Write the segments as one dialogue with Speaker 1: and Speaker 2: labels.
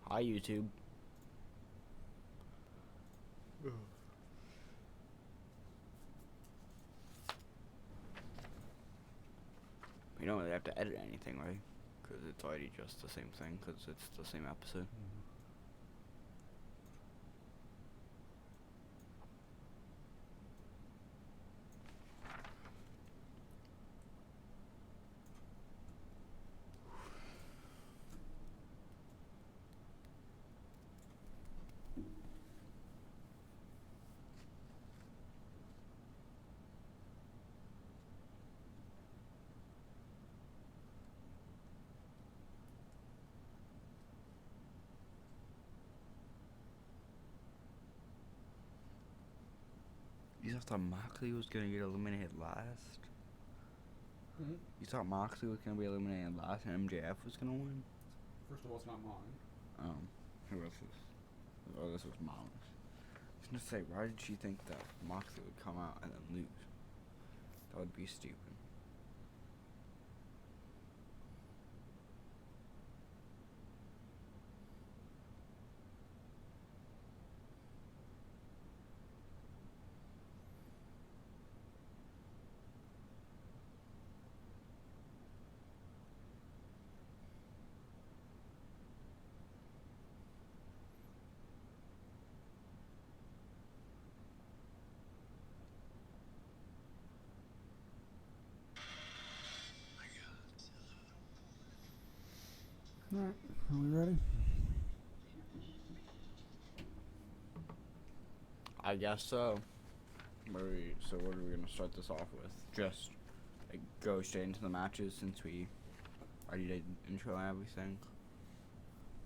Speaker 1: Hi, YouTube. You don't really have to edit anything, right? Because it's already just the same thing, because it's the same episode. You thought Moxley was going to get eliminated last?
Speaker 2: Mm-hmm.
Speaker 1: You thought Moxley was going to be eliminated last and MJF was going to win?
Speaker 2: First of all, it's not mine.
Speaker 1: Who else was? Oh, this was Molly's. I was going to say, why did she think that Moxley would come out and then lose? That would be stupid.
Speaker 2: Alright, are we ready?
Speaker 1: I guess so. So what are we going to start this off with? Just go straight into the matches since we already did intro and everything?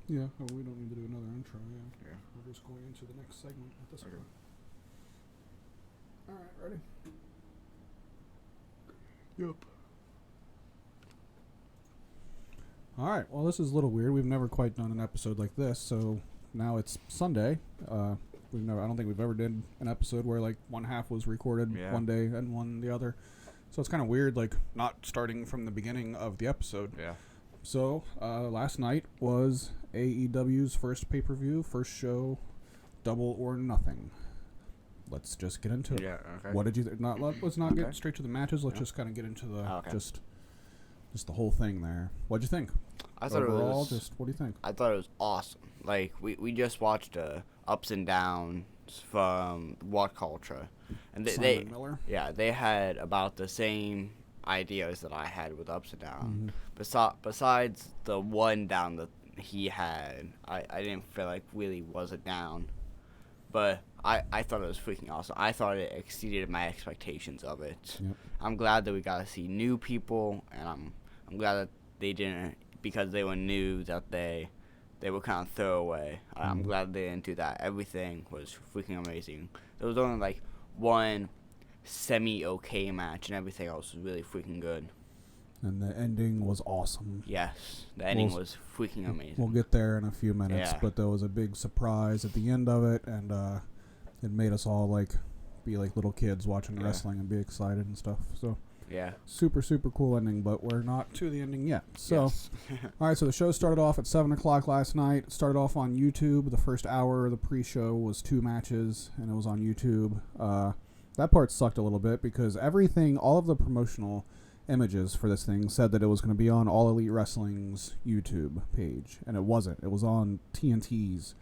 Speaker 2: Yeah, we don't need to do another intro,
Speaker 1: Yeah.
Speaker 2: We're just going into the next segment at this
Speaker 1: Okay.
Speaker 2: point. Alright, ready? Yep. Alright, well this is a little weird. We've never quite done an episode like this, so now it's Sunday. I don't think we've ever did an episode where like one half was recorded one day and one the other. So it's kind of weird, like not starting from the beginning of the episode.
Speaker 1: Yeah.
Speaker 2: So last night was AEW's first pay-per-view, first show, Double or Nothing. Let's just get into it.
Speaker 1: Yeah, okay.
Speaker 2: What did you let's not get straight to the matches. Let's just kind of get into the just the whole thing there. What'd you think?
Speaker 1: I thought
Speaker 2: overall,
Speaker 1: it was,
Speaker 2: what do you think?
Speaker 1: I thought it was awesome. Like we just watched ups and downs from What Culture, and
Speaker 2: Simon Miller.
Speaker 1: Yeah, they had about the same ideas that I had with ups and downs. Besides the one down that he had, I didn't feel like really was a down, but I thought it was freaking awesome. I thought it exceeded my expectations of it.
Speaker 2: Yep.
Speaker 1: I'm glad that we got to see new people, and I'm glad that they didn't, because they were new, that they were kind of throwaway. I'm glad they didn't do that. Everything was freaking amazing. There was only like one semi-okay match, and everything else was really freaking good.
Speaker 2: And the ending was awesome.
Speaker 1: Yes, the ending was freaking amazing.
Speaker 2: We'll get there in a few minutes,
Speaker 1: Yeah.
Speaker 2: but there was a big surprise at the end of it, and it made us all be like little kids watching wrestling and be excited and stuff. So
Speaker 1: yeah,
Speaker 2: super cool ending, but we're not to the ending yet. So
Speaker 1: yes.
Speaker 2: all right, so the show started off at 7 o'clock last night. It started off on YouTube. The first hour of the pre-show was 2 matches, and it was on YouTube. That part sucked a little bit because all of the promotional images for this thing said that it was going to be on All Elite Wrestling's YouTube page, and it wasn't. It was on TNT's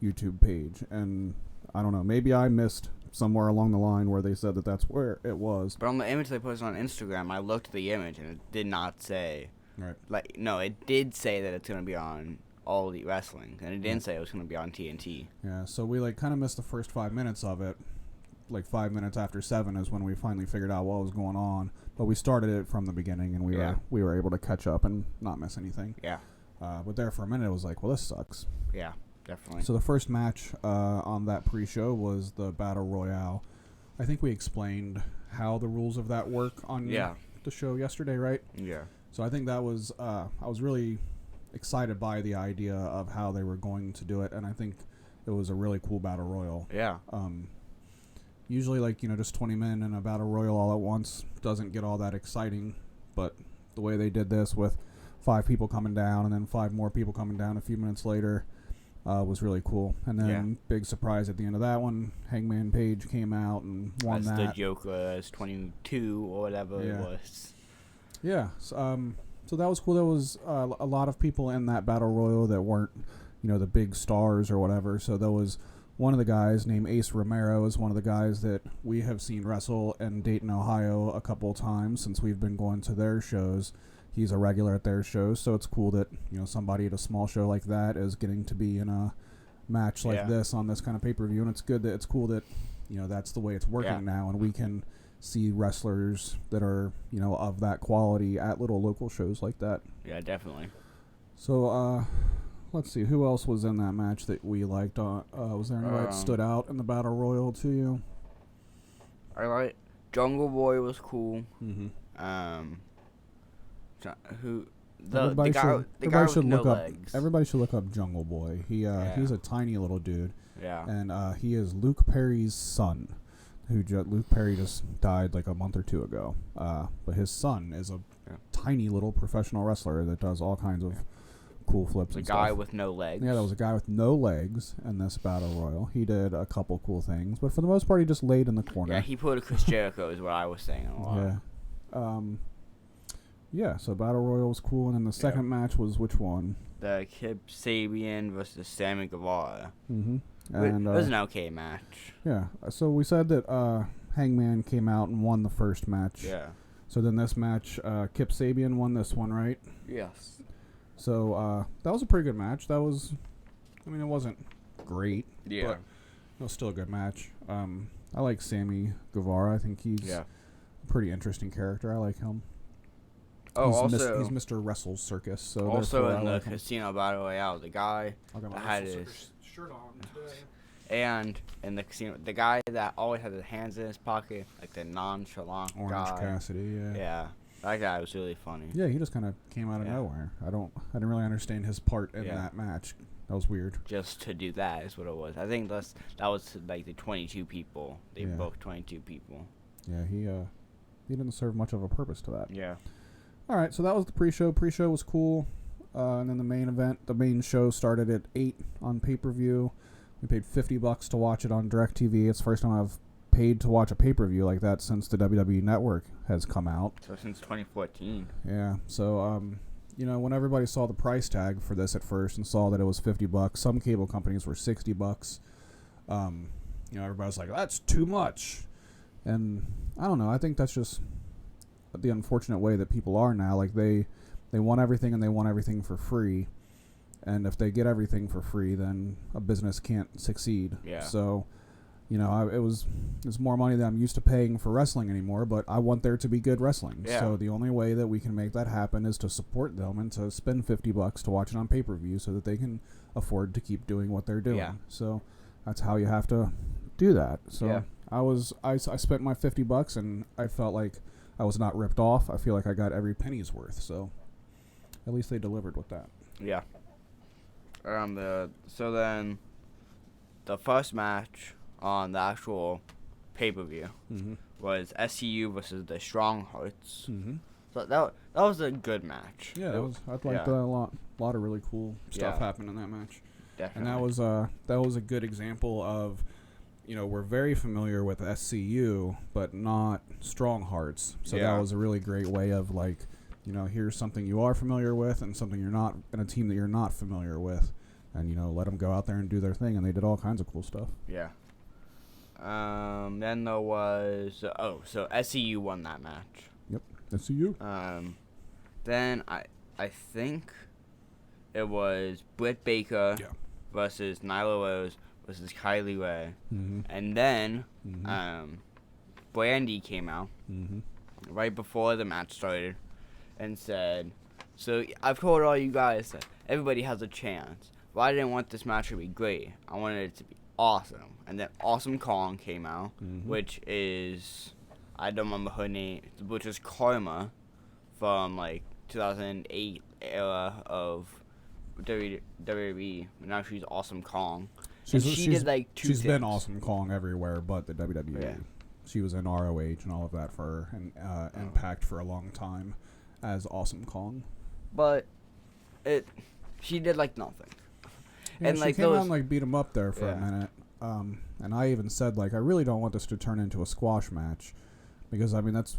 Speaker 2: YouTube page, and I don't know, maybe I missed somewhere along the line where they said that that's where it was.
Speaker 1: But on the image they posted on Instagram, I looked at the image and it did not say.
Speaker 2: Right.
Speaker 1: No, it did say that it's going to be on All Elite Wrestling, and it didn't say it was going to be on TNT.
Speaker 2: Yeah, so we kind of missed the first 5 minutes of it. 5 minutes after 7 is when we finally figured out what was going on. But we started it from the beginning, and we were able to catch up and not miss anything.
Speaker 1: Yeah.
Speaker 2: But there for a minute, it was like, well, this sucks.
Speaker 1: Yeah, definitely.
Speaker 2: So the first match on that pre-show was the Battle Royale. I think we explained how the rules of that work on the show yesterday, right?
Speaker 1: Yeah.
Speaker 2: So I think that was I was really excited by the idea of how they were going to do it, and I think it was a really cool Battle Royal.
Speaker 1: Yeah.
Speaker 2: Usually, just 20 men in a Battle Royal all at once doesn't get all that exciting, but the way they did this with 5 people coming down and then 5 more people coming down a few minutes later, was really cool. And then big surprise at the end of that one, Hangman Page came out and won
Speaker 1: as
Speaker 2: that.
Speaker 1: the Joker as 22 or whatever it was.
Speaker 2: Yeah. So that was cool. There was a lot of people in that battle royal that weren't, the big stars or whatever. So there was one of the guys named Ace Romero is one of the guys that we have seen wrestle in Dayton, Ohio a couple times since we've been going to their shows. He's a regular at their shows, so it's cool that, somebody at a small show like that is getting to be in a match like this on this kind of pay-per-view. And it's cool that, that's the way it's working now, and we can see wrestlers that are, of that quality at little local shows like that.
Speaker 1: Yeah, definitely.
Speaker 2: So, let's see, who else was in that match that we liked? Was there anybody that stood out in the Battle Royal to you?
Speaker 1: I like Jungle Boy was cool.
Speaker 2: Mm-hmm.
Speaker 1: The guy with no legs.
Speaker 2: Everybody should look up Jungle Boy. He's a tiny little dude.
Speaker 1: Yeah.
Speaker 2: And he is Luke Perry's son. Luke Perry just died like a month or two ago. But his son is a tiny little professional wrestler that does all kinds of cool flips and stuff.
Speaker 1: The guy with no legs.
Speaker 2: Yeah, there was a guy with no legs in this battle royal. He did a couple cool things, but for the most part, he just laid in the corner.
Speaker 1: Yeah, he put a Chris Jericho is what I was saying a lot.
Speaker 2: Yeah. So battle royal was cool, and then the second match was which one?
Speaker 1: The Kip Sabian versus Sammy Guevara.
Speaker 2: Mm-hmm.
Speaker 1: And it was an okay match.
Speaker 2: Yeah. So we said that Hangman came out and won the first match.
Speaker 1: Yeah. So
Speaker 2: then this match, Kip Sabian won this one, right?
Speaker 1: Yes.
Speaker 2: So that was a pretty good match. It wasn't great.
Speaker 1: Yeah.
Speaker 2: But it was still a good match. I like Sammy Guevara. I think he's a pretty interesting character. I like him.
Speaker 1: Oh,
Speaker 2: he's Mr. Wrestle Circus. So
Speaker 1: also in the Casino Battle Royale, the guy
Speaker 2: that
Speaker 1: had his
Speaker 2: shirt on today.
Speaker 1: And in the casino, the guy that always had his hands in his pocket, like the nonchalant
Speaker 2: Orange
Speaker 1: guy.
Speaker 2: Cassidy,
Speaker 1: Yeah, that guy was really funny.
Speaker 2: Yeah, he just kind of came out of nowhere. I didn't really understand his part in that match. That was weird.
Speaker 1: Just to do that is what it was. I think that was like the 22 people. They booked 22 people.
Speaker 2: Yeah, he didn't serve much of a purpose to that.
Speaker 1: Yeah.
Speaker 2: All right, so that was the pre-show. Pre-show was cool. And then the main show started at 8 on pay-per-view. We paid $50 to watch it on DirecTV. It's the first time I've paid to watch a pay-per-view like that since the WWE Network has come out.
Speaker 1: So since 2014.
Speaker 2: Yeah, so, when everybody saw the price tag for this at first and saw that it was $50, some cable companies were $60. Everybody's like, that's too much. And I don't know, I think that's just the unfortunate way that people are now. Like, they want everything and they want everything for free. And if they get everything for free, then a business can't succeed.
Speaker 1: Yeah.
Speaker 2: So, it's more money than I'm used to paying for wrestling anymore, but I want there to be good wrestling.
Speaker 1: Yeah.
Speaker 2: So the only way that we can make that happen is to support them and to spend $50 to watch it on pay-per-view so that they can afford to keep doing what they're doing.
Speaker 1: Yeah.
Speaker 2: So that's how you have to do that. So
Speaker 1: yeah.
Speaker 2: I spent my $50 and I felt like I was not ripped off. I feel like I got every penny's worth. So at least they delivered with that.
Speaker 1: Yeah. So then the first match on the actual pay-per-view was SCU versus the Strong Hearts.
Speaker 2: Mm-hmm.
Speaker 1: So that was a good match.
Speaker 2: Yeah, I liked that a lot. A lot of really cool stuff happened in that match.
Speaker 1: Definitely.
Speaker 2: And that was a good example of, we're very familiar with SCU, but not Strong Hearts. So that was a really great way of here's something you are familiar with and something you're not, and a team that you're not familiar with. And, let them go out there and do their thing. And they did all kinds of cool stuff.
Speaker 1: Yeah. Then there was... so SCU won that match.
Speaker 2: Yep, SCU.
Speaker 1: Then I think it was Britt Baker versus Nyla Rose versus Kylie Ray.
Speaker 2: Mm-hmm.
Speaker 1: And then Brandy came out right before the match started and said, so I've told all you guys that everybody has a chance. But I didn't want this match to be great. I wanted it to be awesome. And then Awesome Kong came out, which is, I don't remember her name, which is Karma from 2008 era of WWE. Now she's Awesome Kong. She did 2
Speaker 2: She's
Speaker 1: things.
Speaker 2: been Awesome Kong everywhere but the WWE.
Speaker 1: Yeah.
Speaker 2: She was in ROH and all of that for Impact for a long time as Awesome Kong.
Speaker 1: But she did nothing.
Speaker 2: Yeah,
Speaker 1: and
Speaker 2: she
Speaker 1: like
Speaker 2: came out
Speaker 1: those.
Speaker 2: and like beat him up there for a minute. And I even said like I really don't want this to turn into a squash match, because I mean that's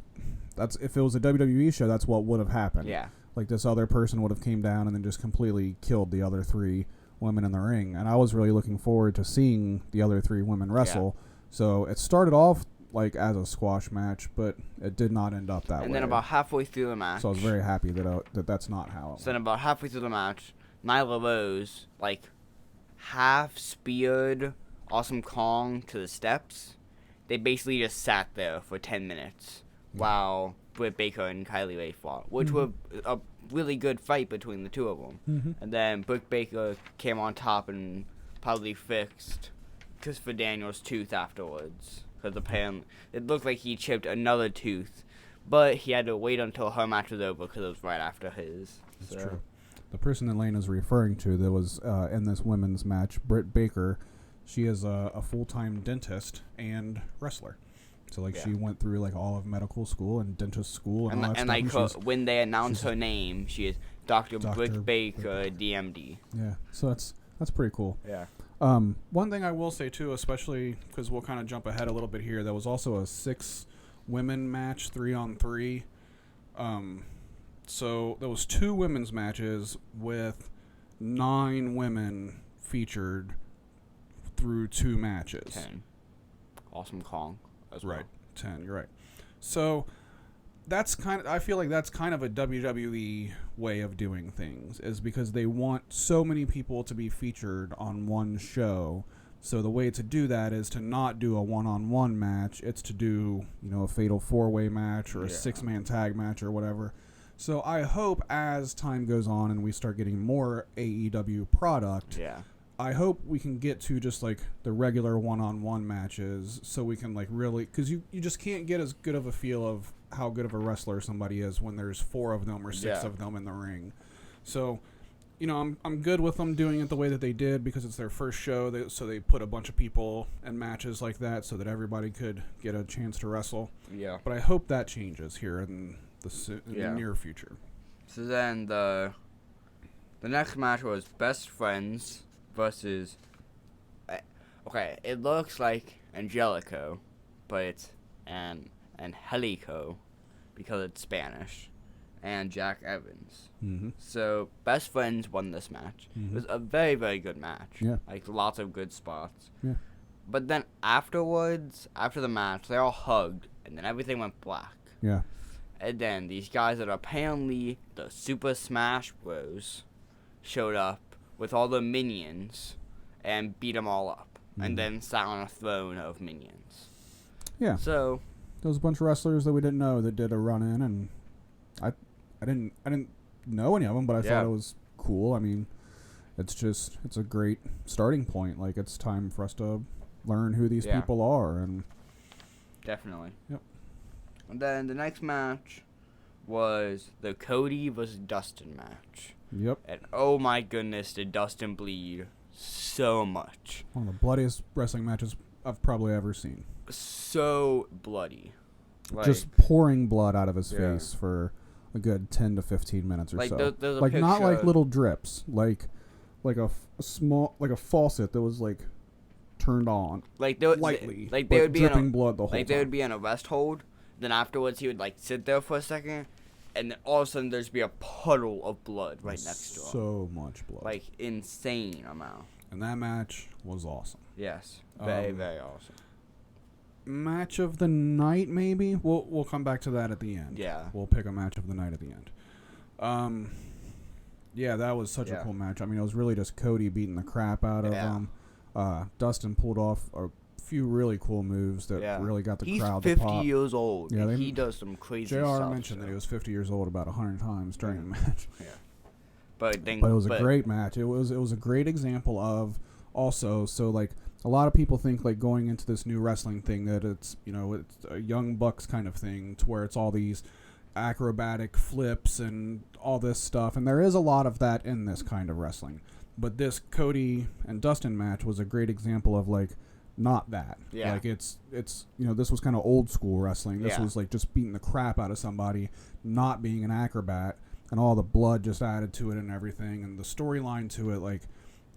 Speaker 2: if it was a WWE show, that's what would have happened.
Speaker 1: Yeah.
Speaker 2: Like this other person would have came down and then just completely killed the other 3 women in the ring, and I was really looking forward to seeing the other 3 women wrestle. Yeah. So it started off like as a squash match, but it did not end up that way.
Speaker 1: And then about halfway through the match.
Speaker 2: So I was very happy that that's not how it went.
Speaker 1: So then about halfway through the match, Nyla Rose like half speared Awesome Kong to the steps. They basically just sat there for 10 minutes while Britt Baker and Kylie Ray fought, which were a really good fight between the two of them. And then Britt Baker came on top and probably fixed Christopher Daniels' tooth afterwards, because apparently it looked like he chipped another tooth, but he had to wait until her match was over because it was right after his.
Speaker 2: That's true. The person that Lane is referring to that was in this women's match, Britt Baker, she is a full-time dentist and wrestler. So like she went through like all of medical school and dentist school and all that
Speaker 1: stuff.
Speaker 2: Like
Speaker 1: when they announce her name, she is Dr. Britt Baker, DMD.
Speaker 2: Yeah, so that's pretty cool.
Speaker 1: Yeah.
Speaker 2: One thing I will say too, especially because we'll kind of jump ahead a little bit here, there was also a 6-women match, 3-on-3. So there was 2 women's matches with 9 women featured through 2 matches.
Speaker 1: 10. Awesome Kong as
Speaker 2: right.
Speaker 1: well.
Speaker 2: 10, you're right. So that's I feel like that's kind of a WWE way of doing things, is because they want so many people to be featured on one show. So the way to do that is to not do a one-on-one match. It's to do, a fatal 4-way match or a 6-man tag match or whatever. So I hope as time goes on and we start getting more AEW product, I hope we can get to just like the regular one-on-one matches, so we can like really, because you just can't get as good of a feel of how good of a wrestler somebody is when there's 4 of them or 6 of them in the ring. So, I'm good with them doing it the way that they did, because it's their first show, so they put a bunch of people in matches like that so that everybody could get a chance to wrestle.
Speaker 1: Yeah.
Speaker 2: But I hope that changes here in the near future.
Speaker 1: So then the next match was Best Friends versus, it looks like Angelico, but it's Angelico because it's Spanish, and Jack Evans. So Best Friends won this match. It was a very, very good match.
Speaker 2: Yeah.
Speaker 1: Like lots of good spots.
Speaker 2: Yeah.
Speaker 1: But then afterwards, after the match, they all hugged, and then everything went black.
Speaker 2: Yeah.
Speaker 1: And then these guys that are apparently the Super Smash Bros. Showed up with all the minions and beat them all up. And then sat on a throne of minions.
Speaker 2: Yeah.
Speaker 1: So
Speaker 2: there was a bunch of wrestlers that we didn't know that did a run-in, and I didn't know any of them, but I thought it was cool. I mean, it's a great starting point. Like, it's time for us to learn who these people are. And
Speaker 1: definitely.
Speaker 2: Yep.
Speaker 1: And then the next match was the Cody versus Dustin match.
Speaker 2: Yep.
Speaker 1: And oh my goodness, did Dustin bleed so much.
Speaker 2: One of the bloodiest wrestling matches I've probably ever seen.
Speaker 1: So bloody. Like,
Speaker 2: just pouring blood out of his face for a good 10 to 15 minutes or so.
Speaker 1: There's a
Speaker 2: like, not
Speaker 1: picture.
Speaker 2: like little drips. Like a small, like a faucet that was like turned on.
Speaker 1: Like
Speaker 2: lightly.
Speaker 1: Like they would be
Speaker 2: dripping blood the whole time.
Speaker 1: Like they would be in a rest hold. Then afterwards he would like sit there for a second, and then all of a sudden there's be a puddle of blood right next to him.
Speaker 2: So much blood.
Speaker 1: Like insane amount.
Speaker 2: And that match was awesome.
Speaker 1: Yes. Very, very awesome.
Speaker 2: Match of the night, maybe? We'll come back to that at the end.
Speaker 1: Yeah.
Speaker 2: We'll pick a match of the night at the end. Yeah, that was such a cool match. I mean, it was really just Cody beating the crap out of him. Dustin pulled off a few really cool moves that really got the crowd to pop.
Speaker 1: He's 50 years old.
Speaker 2: Yeah,
Speaker 1: he does some crazy
Speaker 2: JR
Speaker 1: stuff.
Speaker 2: mentioned that he was 50 years old about 100 times during the match.
Speaker 1: Yeah. But it
Speaker 2: was a great match. It was a great example of also, so like a lot of people think like going into this new wrestling thing that it's, it's a Young Bucks kind of thing to where it's all these acrobatic flips and all this stuff, and there is a lot of that in this kind of wrestling. But this Cody and Dustin match was a great example of like not that.
Speaker 1: Yeah.
Speaker 2: Like it's this was kind of old school wrestling. This was like just beating the crap out of somebody, not being an acrobat, and all the blood just added to it and everything, and the storyline to it, like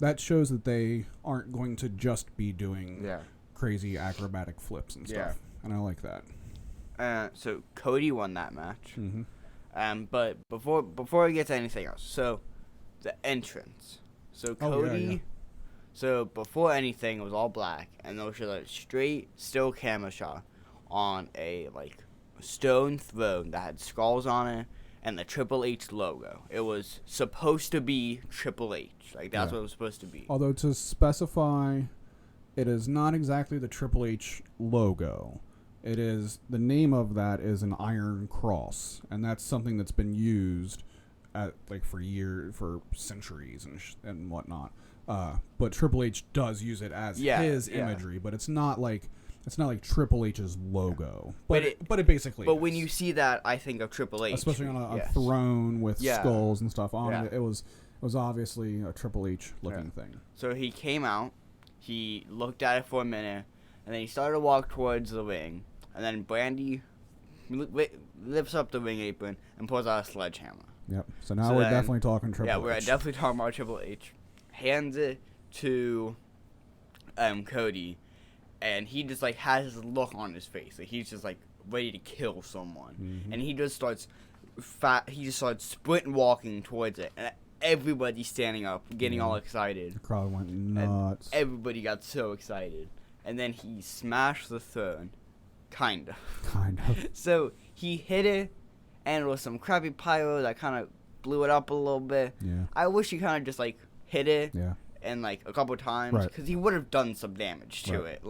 Speaker 2: that shows that they aren't going to just be doing
Speaker 1: Yeah.
Speaker 2: crazy acrobatic flips and stuff. And I like that.
Speaker 1: So Cody won that match.
Speaker 2: Mm-hmm.
Speaker 1: But before we get to anything else, so the entrance. So Cody. So before anything, it was all black, and there was a straight still camera shot on a stone throne that had skulls on it and the Triple H logo. It was supposed to be Triple H. That's what it was supposed to be.
Speaker 2: Although to specify, it is not exactly the Triple H logo. It is, the name of that is an iron cross, and that's something that's been used for centuries and whatnot. But Triple H does use it as his imagery, but it's not like Triple H's logo. But it basically.
Speaker 1: But when you see that, I think of Triple H,
Speaker 2: especially on a throne with skulls and stuff on it. It was obviously a Triple H looking thing.
Speaker 1: So he came out, he looked at it for a minute, and then he started to walk towards the ring, and then Brandy lifts up the ring apron and pulls out a sledgehammer.
Speaker 2: Yep. So now we're definitely talking Triple H.
Speaker 1: Yeah, we're definitely talking about Triple H. Hands it to Cody, and he just has his look on his face, he's just ready to kill someone, and he just starts sprint walking towards it, and everybody's standing up, getting all excited.
Speaker 2: The crowd went nuts.
Speaker 1: And everybody got so excited, and then he smashed the throne, kind of. So he hit it, and it was some crappy pyro that kind of blew it up a little bit.
Speaker 2: Yeah.
Speaker 1: I wish he kind of just hit it.
Speaker 2: Yeah.
Speaker 1: And a couple times, because he would have done some damage to it.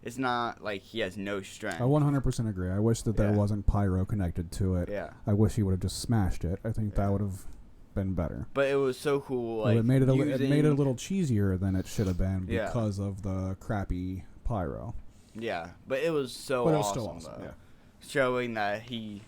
Speaker 1: It's not he has no strength.
Speaker 2: I 100% agree. I wish that there wasn't pyro connected to it.
Speaker 1: Yeah.
Speaker 2: I wish he would have just smashed it. I think that would have been better.
Speaker 1: But it was so cool.
Speaker 2: It made it a little cheesier than it should have been because of the crappy pyro.
Speaker 1: Yeah, but it was so
Speaker 2: awesome. But it
Speaker 1: awesome,
Speaker 2: was still awesome.
Speaker 1: though.
Speaker 2: Yeah.
Speaker 1: Showing that he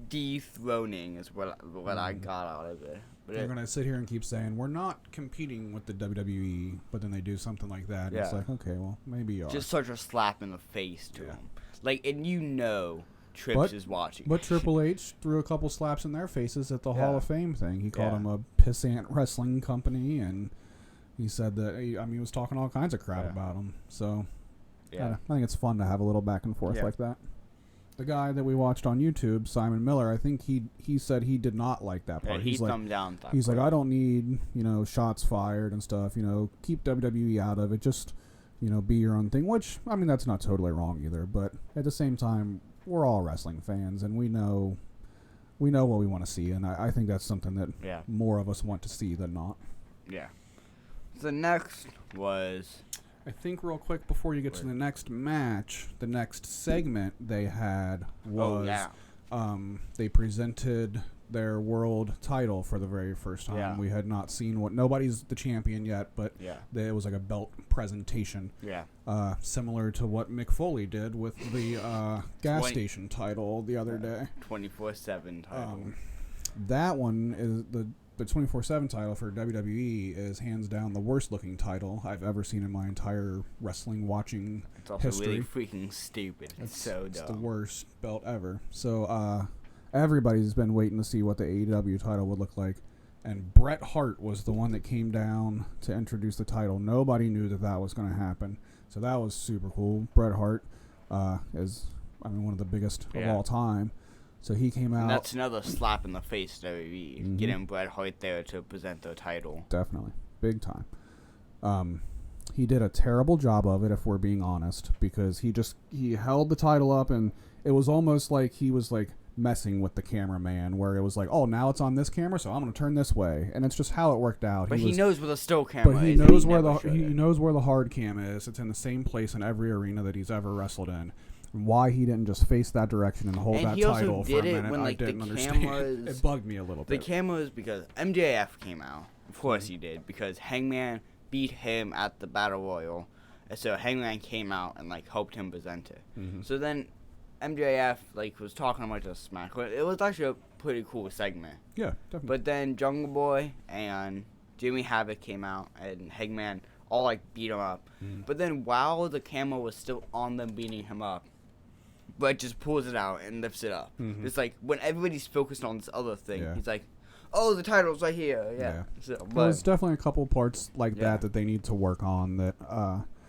Speaker 1: dethroning is what I got out of it. But
Speaker 2: they're going to sit here and keep saying, we're not competing with the WWE, but then they do something like that. And it's okay, well, maybe you are.
Speaker 1: Just such a slap in the face to him. And Trips is watching.
Speaker 2: But Triple H threw a couple slaps in their faces at the Hall of Fame thing. He called them a pissant wrestling company, and he said that, he was talking all kinds of crap about them. So, I think it's fun to have a little back and forth like that. The guy that we watched on YouTube, Simon Miller, I think he said he did not like that part.
Speaker 1: He's thumbed down.
Speaker 2: He's I don't need, shots fired and stuff. Keep WWE out of it. Just, be your own thing. Which, that's not totally wrong either. But at the same time, we're all wrestling fans, and we know what we want to see. And I think that's something that more of us want to see than not. Yeah.
Speaker 1: The next was...
Speaker 2: I think real quick before you get to the next match, the next segment they had was they presented their world title for the very first time. Yeah. We had not seen nobody's the champion yet, but it was a belt presentation. Yeah. Similar to what Mick Foley did with the gas station title the other day.
Speaker 1: 24/7 title.
Speaker 2: That one is the 24/7 title for WWE is hands down the worst looking title I've ever seen in my entire wrestling watching history.
Speaker 1: It's also really freaking stupid. It's so dumb.
Speaker 2: It's the worst belt ever. So everybody's been waiting to see what the AEW title would look like. And Bret Hart was the one that came down to introduce the title. Nobody knew that was going to happen. So that was super cool. Bret Hart is one of the biggest of all time. So he came out.
Speaker 1: And that's another slap in the face to WWE. Getting Bret Hart there to present the title.
Speaker 2: Definitely. Big time. He did a terrible job of it, if we're being honest, because he held the title up, and it was almost like he was messing with the cameraman, where it was oh, now it's on this camera, so I'm going to turn this way, and it's just how it worked out.
Speaker 1: But he knows where the still camera is.
Speaker 2: But he knows where the hard cam is. It's in the same place in every arena that he's ever wrestled in. Why he didn't just face that direction and hold that title for a minute, I didn't understand. It bugged me a little bit.
Speaker 1: The cameras, because MJF came out. Of course he did, because Hangman beat him at the Battle Royal. And so Hangman came out and helped him present it. So then MJF was talking about the smack. It was actually a pretty cool segment.
Speaker 2: Yeah, definitely.
Speaker 1: But then Jungle Boy and Jimmy Havoc came out, and Hangman all beat him up. But then while the camera was still on them beating him up, Bret just pulls it out and lifts it up. It's when everybody's focused on this other thing, he's oh, the title's right here. Yeah. So, but
Speaker 2: There's definitely a couple parts like
Speaker 1: Yeah.
Speaker 2: that they need to work on. That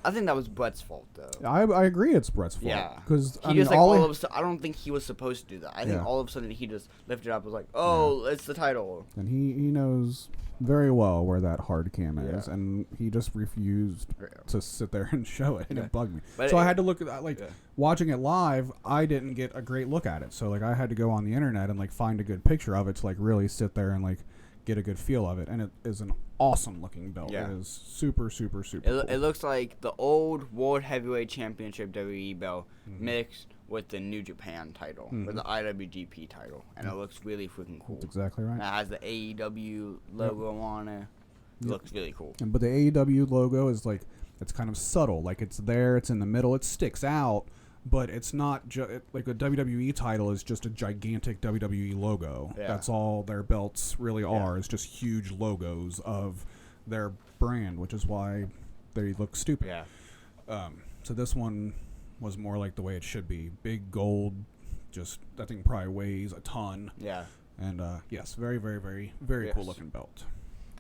Speaker 1: I think that was Brett's fault, though.
Speaker 2: I agree, it's Brett's fault.
Speaker 1: Yeah,
Speaker 2: because
Speaker 1: he just like all of a sudden. I don't think he was supposed to do that. I think
Speaker 2: Yeah.
Speaker 1: all of a sudden he just lifted it up and was like, "Oh, it's the title."
Speaker 2: and he knows very well where that hard cam is,
Speaker 1: Yeah.
Speaker 2: and he just refused
Speaker 1: Yeah.
Speaker 2: to sit there and show it, and
Speaker 1: Yeah.
Speaker 2: it bugged me.
Speaker 1: But
Speaker 2: So I
Speaker 1: it-
Speaker 2: had to look at that, like
Speaker 1: Yeah.
Speaker 2: watching it live. I didn't get a great look at it, so like I had to go on the internet and like find a good picture of it to like really sit there and like get a good feel of it. And it is an awesome looking belt.
Speaker 1: Yeah.
Speaker 2: It is super super super.
Speaker 1: It,
Speaker 2: cool.
Speaker 1: it looks like the old World Heavyweight Championship WWE belt mixed with the New Japan title, with the IWGP title, and it looks really freaking cool.
Speaker 2: That's exactly right.
Speaker 1: And it has the AEW logo on it. It looks really cool.
Speaker 2: But the AEW logo is like, it's kind of subtle. Like it's there, it's in the middle, it sticks out, but it's not like a WWE title is just a gigantic WWE logo.
Speaker 1: Yeah.
Speaker 2: That's all their belts really are. Is just huge logos of their brand, which is why they look stupid.
Speaker 1: Yeah.
Speaker 2: So this one was more like the way it should be. Big gold, just that thing probably weighs a ton.
Speaker 1: Yeah.
Speaker 2: And yes, very, very, very, very
Speaker 1: Yes.
Speaker 2: cool looking belt.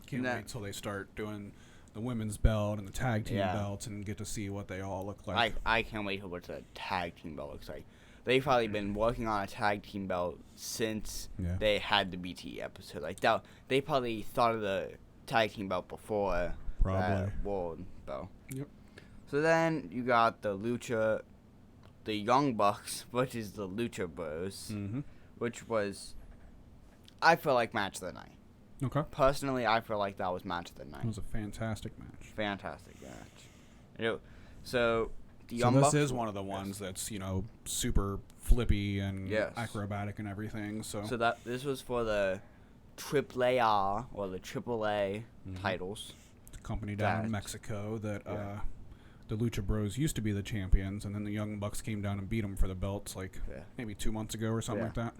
Speaker 2: Can't
Speaker 1: Now-
Speaker 2: wait till they start doing the women's belt and the tag team
Speaker 1: Yeah.
Speaker 2: belts and get to see what they all look like.
Speaker 1: I can't wait till what the tag team belt looks like. They've probably been working on a tag team belt since
Speaker 2: Yeah.
Speaker 1: they had the BT episode. Like that, they probably thought of the tag team belt before
Speaker 2: Probably.
Speaker 1: that world belt.
Speaker 2: Yep.
Speaker 1: So then you got the Young Bucks, which is the Lucha Bros,
Speaker 2: Mm-hmm.
Speaker 1: which was, I feel like match of the night.
Speaker 2: Okay.
Speaker 1: Personally, I feel like that was match of the
Speaker 2: It
Speaker 1: night.
Speaker 2: was a fantastic match.
Speaker 1: Fantastic match. So the
Speaker 2: So
Speaker 1: Young
Speaker 2: this
Speaker 1: Bucks
Speaker 2: is one of the ones that's, super flippy and
Speaker 1: Yes.
Speaker 2: acrobatic and everything. So,
Speaker 1: So that this was for the AAA or the AAA
Speaker 2: Mhm.
Speaker 1: titles.
Speaker 2: the company down in
Speaker 1: that-
Speaker 2: Mexico that
Speaker 1: Yeah.
Speaker 2: the Lucha Bros used to be the champions, and then the Young Bucks came down and beat them for the belts like
Speaker 1: Yeah.
Speaker 2: maybe 2 months ago or something
Speaker 1: Yeah.
Speaker 2: like that.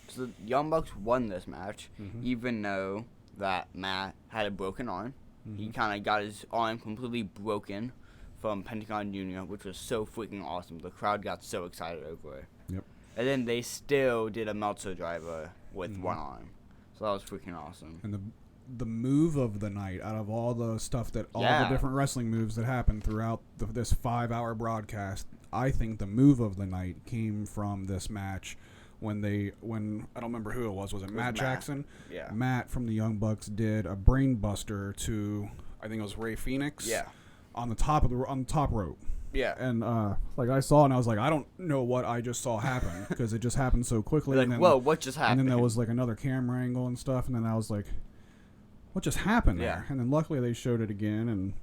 Speaker 1: So the Young Bucks won this match,
Speaker 2: Mhm.
Speaker 1: even though that Matt had a broken arm. He
Speaker 2: Mhm.
Speaker 1: kind of got his arm completely broken from Pentagon Junior, which was so freaking awesome. The crowd got so excited over it.
Speaker 2: Yep.
Speaker 1: And then they still did a Meltzer driver with
Speaker 2: Mhm.
Speaker 1: one arm. So that was freaking awesome.
Speaker 2: And the move of the night, out of all the stuff that all
Speaker 1: Yeah.
Speaker 2: the different wrestling moves that happened throughout this 5-hour broadcast, I think the move of the night came from this match when I don't remember who it was. Was it Matt
Speaker 1: Matt.
Speaker 2: Jackson?
Speaker 1: Yeah.
Speaker 2: Matt from the Young Bucks did a brain buster to, I think it was Ray Phoenix.
Speaker 1: Yeah.
Speaker 2: On the top rope.
Speaker 1: Yeah.
Speaker 2: And like I saw, and I was like, I don't know what I just saw happen because it just happened so quickly.
Speaker 1: Like,
Speaker 2: and then,
Speaker 1: whoa, what just happened?
Speaker 2: and then there was like another camera angle and stuff, and then I was like, what just happened
Speaker 1: Yeah.
Speaker 2: there? And then luckily they showed it again, and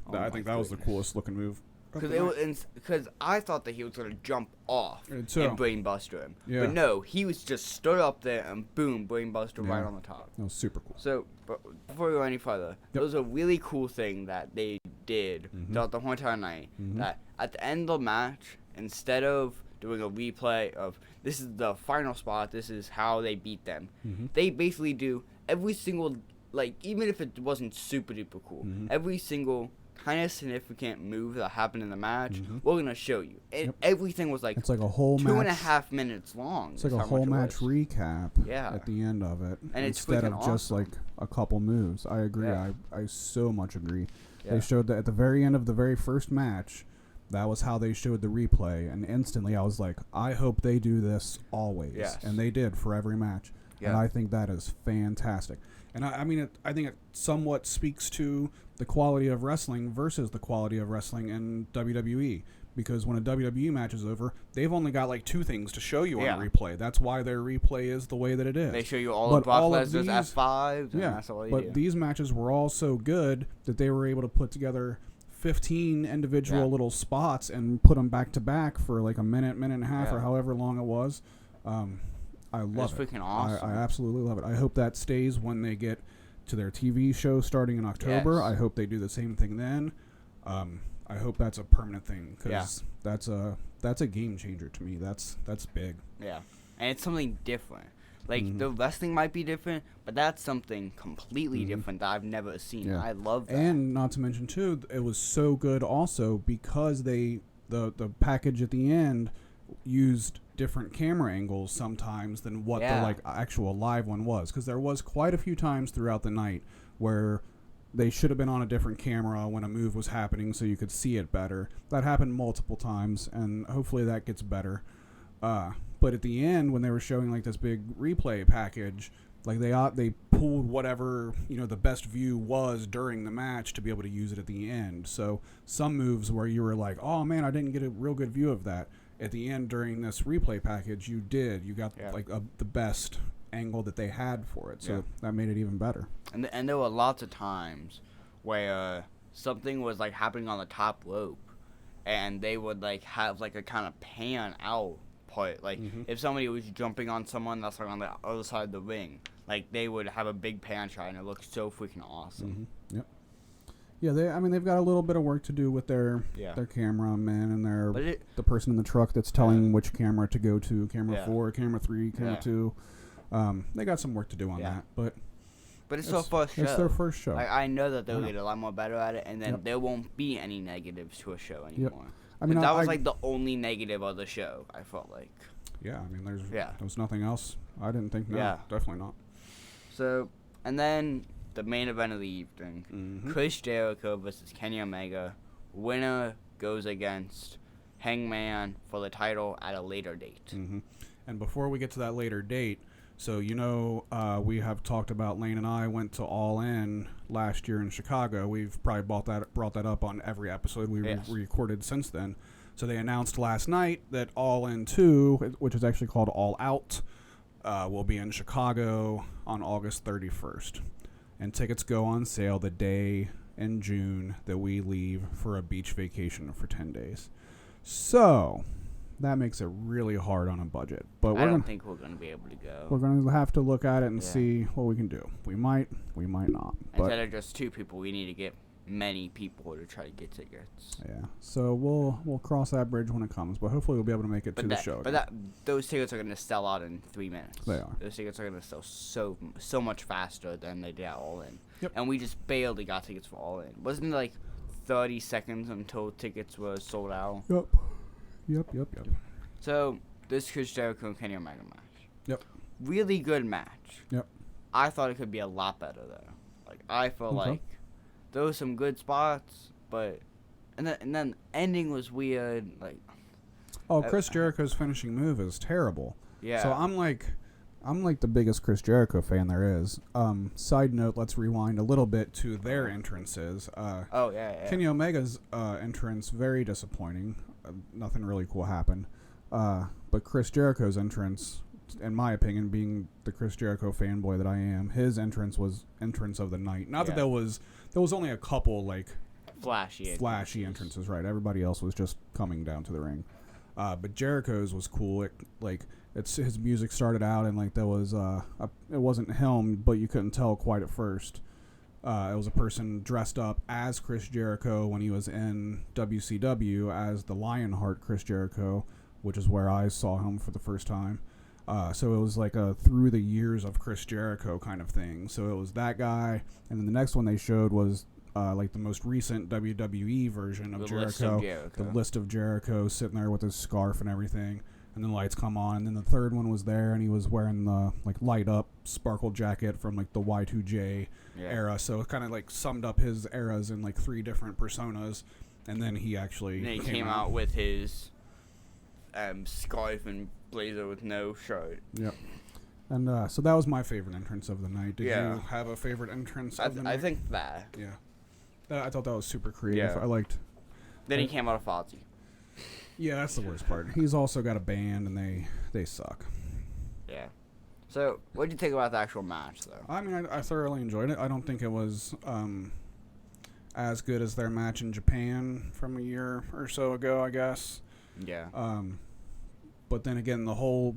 Speaker 1: Oh
Speaker 2: I
Speaker 1: my
Speaker 2: think that was the
Speaker 1: goodness.
Speaker 2: coolest looking move. of the
Speaker 1: Because
Speaker 2: night.
Speaker 1: because I thought that he was gonna jump off
Speaker 2: Me too.
Speaker 1: and brain buster him,
Speaker 2: Yeah.
Speaker 1: but no, he was just stood up there and boom, brain buster right
Speaker 2: Yeah.
Speaker 1: on the top.
Speaker 2: That was super cool.
Speaker 1: So, but before we go any further, there was a really cool thing that they did
Speaker 2: Mhm.
Speaker 1: throughout the whole entire night.
Speaker 2: Mhm.
Speaker 1: That at the end of the match, instead of doing a replay of this is the final spot, this is how they beat them,
Speaker 2: Mhm.
Speaker 1: they basically do every single, like, even if it wasn't super duper cool,
Speaker 2: Mhm.
Speaker 1: every single kind of significant move that happened in the match,
Speaker 2: Mhm.
Speaker 1: we're gonna show you. And
Speaker 2: Yep.
Speaker 1: everything was like
Speaker 2: It's like a whole
Speaker 1: 2.5
Speaker 2: match.
Speaker 1: minutes long.
Speaker 2: It's like
Speaker 1: is
Speaker 2: a
Speaker 1: how
Speaker 2: whole
Speaker 1: much it
Speaker 2: match
Speaker 1: was.
Speaker 2: recap
Speaker 1: Yeah.
Speaker 2: at the end of it,
Speaker 1: And it's
Speaker 2: instead of
Speaker 1: freaking
Speaker 2: just
Speaker 1: awesome.
Speaker 2: like a couple moves. I agree.
Speaker 1: Yeah.
Speaker 2: I so much agree.
Speaker 1: Yeah.
Speaker 2: They showed that at the very end of the very first match. That was how they showed the replay, and instantly I was like, I hope they do this always.
Speaker 1: Yes.
Speaker 2: And they did for every match. And
Speaker 1: Yeah.
Speaker 2: I think that is fantastic. And I mean, I think it somewhat speaks to the quality of wrestling versus the quality of wrestling in WWE. Because when a WWE match is over, they've only got like 2 things to show you
Speaker 1: Yeah.
Speaker 2: on replay. That's why their replay is the way that it is.
Speaker 1: They show you all
Speaker 2: But
Speaker 1: of Brock
Speaker 2: all of
Speaker 1: Lesnar's
Speaker 2: these-
Speaker 1: F5s, and
Speaker 2: Yeah,
Speaker 1: that's all they
Speaker 2: but
Speaker 1: do.
Speaker 2: these matches were all so good that they were able to put together 15 individual
Speaker 1: Yeah.
Speaker 2: little spots and put them back to back for like a minute and a half,
Speaker 1: Yeah.
Speaker 2: or however long it was. I love it.
Speaker 1: freaking awesome.
Speaker 2: I absolutely love it. I hope that stays when they get to their TV show starting in October.
Speaker 1: Yes.
Speaker 2: I hope they do the same thing then. I hope that's a permanent thing because that's a game changer to me. That's big.
Speaker 1: Yeah, and it's something different. Like,
Speaker 2: Mhm.
Speaker 1: the wrestling might be different, but that's something completely
Speaker 2: Mhm.
Speaker 1: different that I've never seen.
Speaker 2: Yeah.
Speaker 1: I love that.
Speaker 2: And not to mention too, it was so good also because the package at the end used different camera angles sometimes than what the like actual live one was, because there was quite a few times throughout the night where they should have been on a different camera when a move was happening so you could see it better. That happened multiple times, and hopefully that gets better. But at the end, when they were showing like this big replay package, like they pulled whatever, you know, the best view was during the match to be able to use it at the end. So some moves where you were like, oh man, I didn't get a real good view of that. At the end during this replay package, you did. You got like the best angle that they had for it. So that made it even better.
Speaker 1: And there were lots of times where something was like happening on the top rope, and they would like have like a kind of pan out part. Like if somebody was jumping on someone that's like on the other side of the ring, like they would have a big pan shot, and it looked so freaking awesome.
Speaker 2: Yep. Yeah, they've got a little bit of work to do with their cameraman and the person in the truck that's telling which camera to go to, camera 4, camera 3, camera 2. They got some work to do on that, but
Speaker 1: it's their first show.
Speaker 2: It's their first show.
Speaker 1: I know that they'll get a lot more better at it, and then there won't be any negatives to a show anymore.
Speaker 2: Yep. I mean,
Speaker 1: that was like the only negative of the show, I felt like.
Speaker 2: Yeah, I mean, there's nothing else. I didn't think, definitely not.
Speaker 1: So, and then the main event of the evening, Chris Jericho versus Kenny Omega. Winner goes against Hangman for the title at a later date.
Speaker 2: And before we get to that later date, so you know, we have talked about, Lane and I went to All In last year in Chicago. We've probably brought that up on every episode we recorded since then. So they announced last night that All In 2, which is actually called All Out, will be in Chicago on August 31st. And tickets go on sale the day in June that we leave for a beach vacation for 10 days. So that makes it really hard on a budget. But
Speaker 1: I don't think we're going to be able to go.
Speaker 2: We're going to have to look at it and see what we can do. We might not.
Speaker 1: Instead of just 2 people, we need to get many people to try to get tickets.
Speaker 2: Yeah. So we'll cross that bridge when it comes, but hopefully we'll be able to make it to the show.
Speaker 1: But those tickets are going to sell out in 3 minutes.
Speaker 2: They are.
Speaker 1: Those tickets are going to sell so much faster than they did at All In.
Speaker 2: Yep.
Speaker 1: And we just barely got tickets for All In. Wasn't it like 30 seconds until tickets were sold out?
Speaker 2: Yep.
Speaker 1: So, this Chris Jericho and Kenny Omega match.
Speaker 2: Yep.
Speaker 1: Really good match.
Speaker 2: Yep.
Speaker 1: I thought it could be a lot better, though. Like, I felt like there were some good spots, but... And then the ending was weird, like...
Speaker 2: Oh, Chris Jericho's finishing move is terrible.
Speaker 1: Yeah.
Speaker 2: So I'm like the biggest Chris Jericho fan there is. Side note, let's rewind a little bit to their entrances. Kenny Omega's entrance, very disappointing. Nothing really cool happened. But Chris Jericho's entrance, in my opinion, being the Chris Jericho fanboy that I am, his entrance was entrance of the night. Not that there was only a couple like flashy entrances, right? Everybody else was just coming down to the ring. But Jericho's was cool. His music started out and like there was it wasn't him, but you couldn't tell quite at first. It was a person dressed up as Chris Jericho when he was in WCW as the Lionheart Chris Jericho, which is where I saw him for the first time. So it was like a through the years of Chris Jericho kind of thing. So it was that guy, and then the next one they showed was like the most recent WWE version of Jericho. The List of Jericho, sitting there with his scarf and everything. And then lights come on, and then the third one was there, and he was wearing the like light up sparkle jacket from like the Y2J era. So it kind of like summed up his eras in like 3 different personas. And then he actually
Speaker 1: came out with his scarf and blazer with no shirt.
Speaker 2: Yep. And so that was my favorite entrance of the night. Did you have a favorite entrance of the night?
Speaker 1: I think that.
Speaker 2: Yeah. I thought that was super creative.
Speaker 1: Yeah.
Speaker 2: I liked.
Speaker 1: Then he came out of Fozzy.
Speaker 2: Yeah, that's the worst part. He's also got a band, and they suck.
Speaker 1: Yeah. So, what did you think about the actual match, though?
Speaker 2: I mean, I thoroughly enjoyed it. I don't think it was as good as their match in Japan from a year or so ago, I guess.
Speaker 1: Yeah.
Speaker 2: But then again, the whole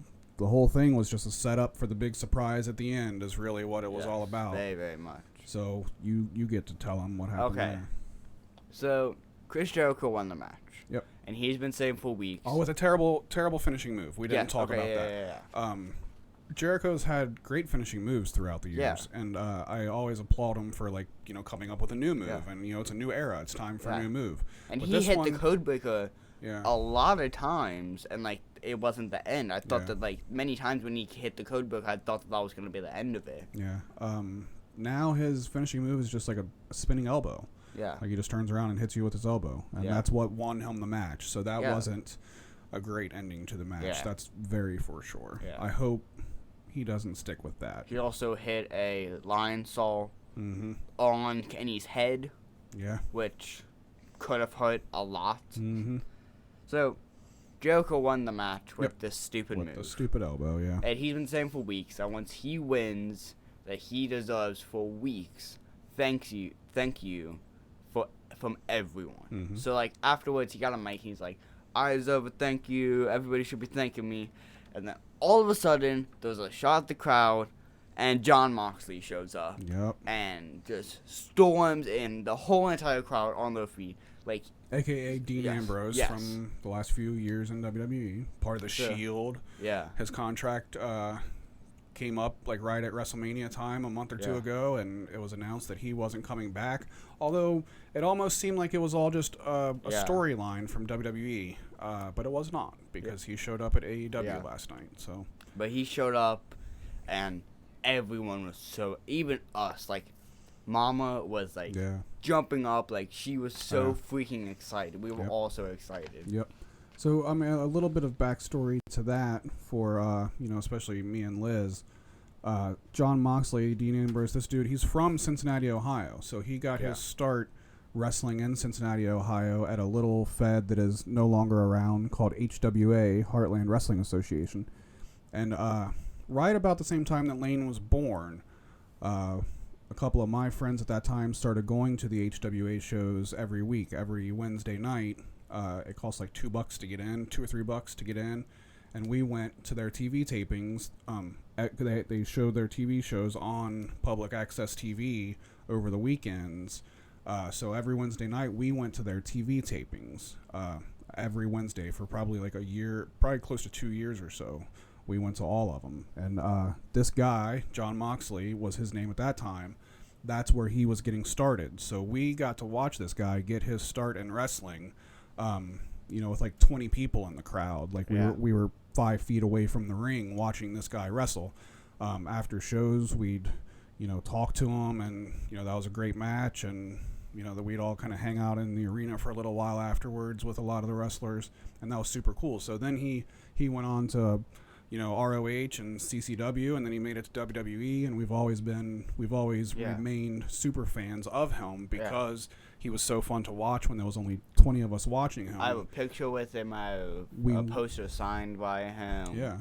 Speaker 2: thing was just a setup for the big surprise at the end. Is really what it was all about.
Speaker 1: Very, very much.
Speaker 2: So you get to tell them what happened. Okay. There.
Speaker 1: So Chris Jericho won the match.
Speaker 2: Yep.
Speaker 1: And he's been saying for weeks.
Speaker 2: Oh, with a terrible finishing move. We didn't talk about that.
Speaker 1: Yeah.
Speaker 2: Jericho's had great finishing moves throughout the years, and I always applaud him for like coming up with a new move, and it's a new era. It's time for a new move.
Speaker 1: And but he hit the code breaker a lot of times, and like it wasn't the end. I thought that, like, many times when he hit the code book, I thought that was going to be the end of it.
Speaker 2: Yeah. Now his finishing move is just like a spinning elbow.
Speaker 1: Yeah.
Speaker 2: Like he just turns around and hits you with his elbow. And that's what won him the match. So that wasn't a great ending to the match.
Speaker 1: Yeah.
Speaker 2: That's very for sure.
Speaker 1: Yeah.
Speaker 2: I hope he doesn't stick with that.
Speaker 1: He also hit a lion saw
Speaker 2: Mm-hmm.
Speaker 1: on Kenny's head.
Speaker 2: Yeah.
Speaker 1: Which could have hurt a lot.
Speaker 2: Mm-hmm.
Speaker 1: So, Jericho won the match with this stupid move.
Speaker 2: With the stupid elbow, yeah.
Speaker 1: And he's been saying for weeks that once he wins, that he deserves for weeks. Thank you from everyone.
Speaker 2: Mm-hmm.
Speaker 1: So, like, afterwards, he got a mic. He's like, I deserve a thank you. Everybody should be thanking me. And then all of a sudden, there's a shot at the crowd, and Jon Moxley shows up.
Speaker 2: Yep.
Speaker 1: And just storms in the whole entire crowd on their feet. Like,
Speaker 2: AKA Dean Ambrose from the last few years in WWE. Part of the Shield.
Speaker 1: Yeah.
Speaker 2: His contract came up like right at WrestleMania time a month or two ago, and it was announced that he wasn't coming back. Although it almost seemed like it was all just a storyline from WWE, but it was not, because he showed up at AEW last night. So,
Speaker 1: but he showed up, and everyone was so, even us, like Mama was like jumping up, like she was so freaking excited. We were all so excited.
Speaker 2: Yep. So, I mean, a little bit of backstory to that for, especially me and Liz. Jon Moxley, Dean Ambrose, this dude, he's from Cincinnati, Ohio. So he got his start wrestling in Cincinnati, Ohio at a little fed that is no longer around called HWA, Heartland Wrestling Association. And right about the same time that Lane was born, a couple of my friends at that time started going to the HWA shows every week, every Wednesday night. It costs like $2 to get in, $2 or $3 to get in, and we went to their TV tapings. They showed their TV shows on public access TV over the weekends. So every Wednesday night we went to their TV tapings. Every Wednesday for probably like a year, probably close to 2 years or so. We went to all of them, and this guy, Jon Moxley, was his name at that time. That's where he was getting started. So we got to watch this guy get his start in wrestling. With like 20 people in the crowd. Like we were 5 feet away from the ring watching this guy wrestle. After shows, we'd, talk to him, and, that was a great match, and, that we'd all kind of hang out in the arena for a little while afterwards with a lot of the wrestlers, and that was super cool. So then he went on to, ROH and CCW, and then he made it to WWE, and we've always remained super fans of him because he was so fun to watch when there was only 20 of us watching him.
Speaker 1: I have a picture with him. I have a poster signed by him.
Speaker 2: Yeah.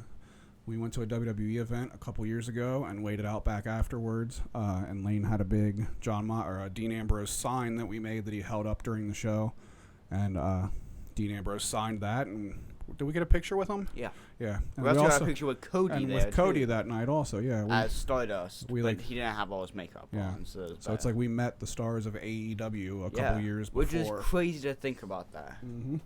Speaker 2: We went to a WWE event a couple years ago and waited out back afterwards, and Lane had a big a Dean Ambrose sign that we made that he held up during the show, and Dean Ambrose signed that, and did we get a picture with him?
Speaker 1: Yeah.
Speaker 2: Yeah.
Speaker 1: And we also got a picture with Cody
Speaker 2: and
Speaker 1: there,
Speaker 2: with Cody
Speaker 1: too.
Speaker 2: that night also, yeah.
Speaker 1: As Stardust, but he didn't have all his makeup on. So
Speaker 2: it's like we met the stars of AEW a couple years before.
Speaker 1: Which is crazy to think about that.
Speaker 2: Mm-hmm.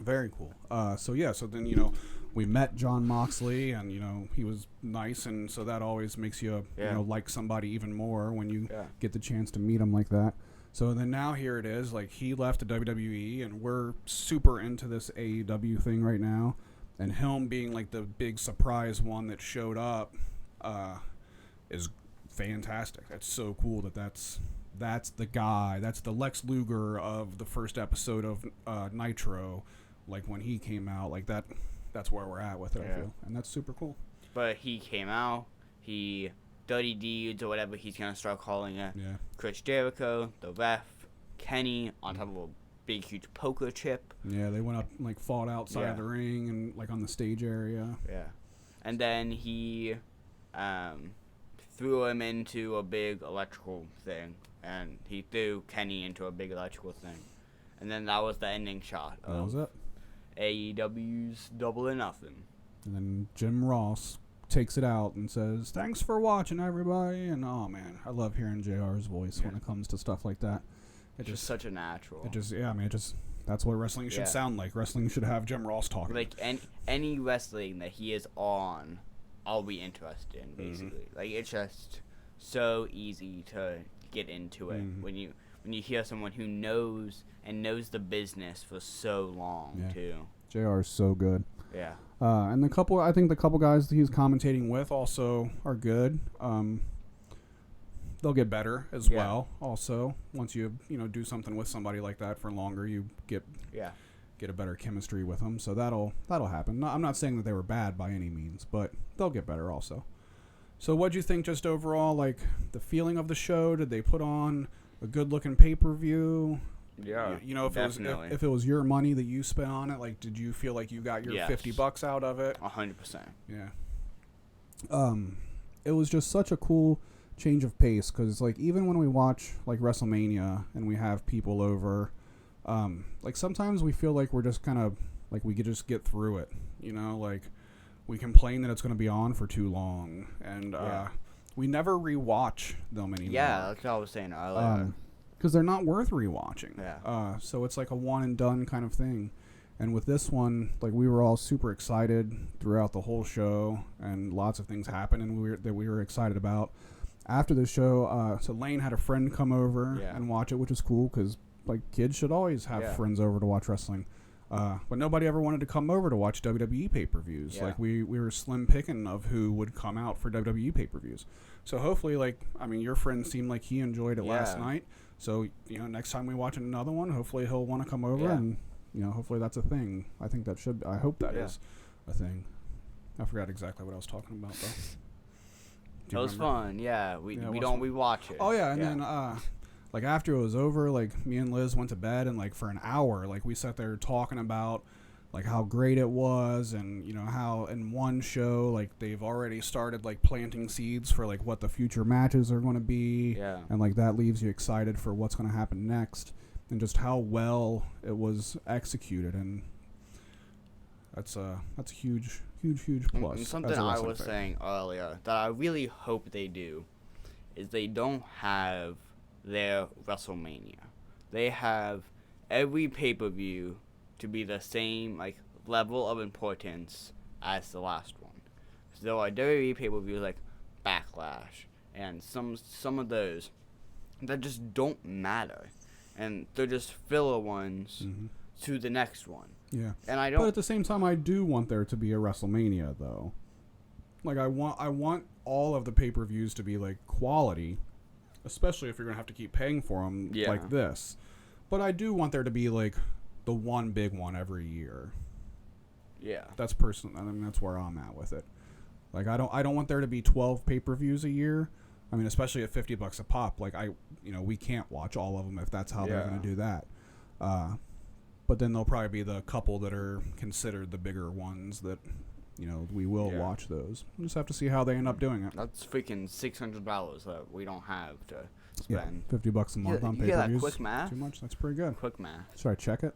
Speaker 2: Very cool. So then, we met Jon Moxley, and, he was nice, and so that always makes you, like somebody even more when you get the chance to meet him like that. So then now here it is, like he left the WWE, and we're super into this AEW thing right now, and him being like the big surprise one that showed up is fantastic. That's so cool that's the guy, that's the Lex Luger of the first episode of Nitro, like when he came out, like that's where we're at with it, I feel, and that's super cool.
Speaker 1: But he came out, he Dirty Deeds or whatever he's going to start calling it.
Speaker 2: Yeah.
Speaker 1: Chris Jericho, the Ref, Kenny on top of a big, huge poker chip.
Speaker 2: Yeah, they went up and, like, fought outside of the ring and, like, on the stage area.
Speaker 1: Yeah. And then he threw him into a big electrical thing. And he threw Kenny into a big electrical thing. And then that was the ending shot of AEW's Double or Nothing.
Speaker 2: And then Jim Ross takes it out and says, "Thanks for watching, everybody." And oh man, I love hearing JR's voice when it comes to stuff like that.
Speaker 1: It's just such a natural.
Speaker 2: That's what wrestling should sound like. Wrestling should have Jim Ross talking.
Speaker 1: Like any wrestling that he is on, I'll be interested in, basically. Like, it's just so easy to get into it when you hear someone who knows the business for so long too.
Speaker 2: JR is so good.
Speaker 1: Yeah.
Speaker 2: And I think the couple guys that he's commentating with also are good. They'll get better as well. Also, once you do something with somebody like that for longer, you get a better chemistry with them. So that'll happen. I'm not saying that they were bad by any means, but they'll get better also. So what'd you think just overall, like the feeling of the show? Did they put on a good looking pay-per-view?
Speaker 1: Yeah,
Speaker 2: if it was your money that you spent on it, like, did you feel like you got your $50 out of it?
Speaker 1: 100%.
Speaker 2: Yeah. It was just such a cool change of pace because, like, even when we watch like WrestleMania and we have people over, like sometimes we feel like we're just kind of like we could just get through it. Like we complain that it's going to be on for too long, and we never rewatch them anymore.
Speaker 1: Yeah, that's what I was saying earlier.
Speaker 2: Because they're not worth rewatching.
Speaker 1: Yeah.
Speaker 2: So it's like a one and done kind of thing. And with this one, like we were all super excited throughout the whole show, and lots of things happened, and we were excited about. After the show, so Lane had a friend come over and watch it, which is cool because like kids should always have friends over to watch wrestling. But nobody ever wanted to come over to watch WWE pay-per-views.
Speaker 1: Yeah.
Speaker 2: Like we were slim picking of who would come out for WWE pay-per-views. So hopefully, your friend seemed like he enjoyed it last night. So, next time we watch another one, hopefully he'll want to come over and, hopefully that's a thing. I hope that is a thing. I forgot exactly what I was talking about, though.
Speaker 1: It was fun, yeah. We don't rewatch it.
Speaker 2: Oh, yeah, and then, after it was over, like, me and Liz went to bed, and, like, for an hour, like, we sat there talking about, like, how great it was, and, how in one show, like, they've already started, like, planting seeds for, like, what the future matches are going to be.
Speaker 1: Yeah.
Speaker 2: And, like, that leaves you excited for what's going to happen next, and just how well it was executed, and that's a huge plus.
Speaker 1: And something I was saying earlier that I really hope they do is they don't have their WrestleMania. They have every pay-per-view to be the same like level of importance as the last one. So there are WWE pay-per-views like Backlash and some of those that just don't matter, and they're just filler ones to the next one.
Speaker 2: Yeah,
Speaker 1: and I don't.
Speaker 2: But at the same time, I do want there to be a WrestleMania, though. Like I want all of the pay-per-views to be like quality, especially if you're gonna have to keep paying for them like this. But I do want there to be like the one big one every year.
Speaker 1: Yeah,
Speaker 2: that's personal. I mean, that's where I'm at with it. Like I don't want there to be 12 pay-per-views a year. I mean, especially at $50 a pop. Like we can't watch all of them if that's how they're gonna do that. But then there'll probably be the couple that are considered the bigger ones that, we will watch those. We'll just have to see how they end up doing it.
Speaker 1: That's freaking $600 that we don't have to spend.
Speaker 2: Yeah, $50 a month on pay-per-views.
Speaker 1: You hear that quick math?
Speaker 2: Too much? That's pretty good.
Speaker 1: Quick math.
Speaker 2: Should I check it?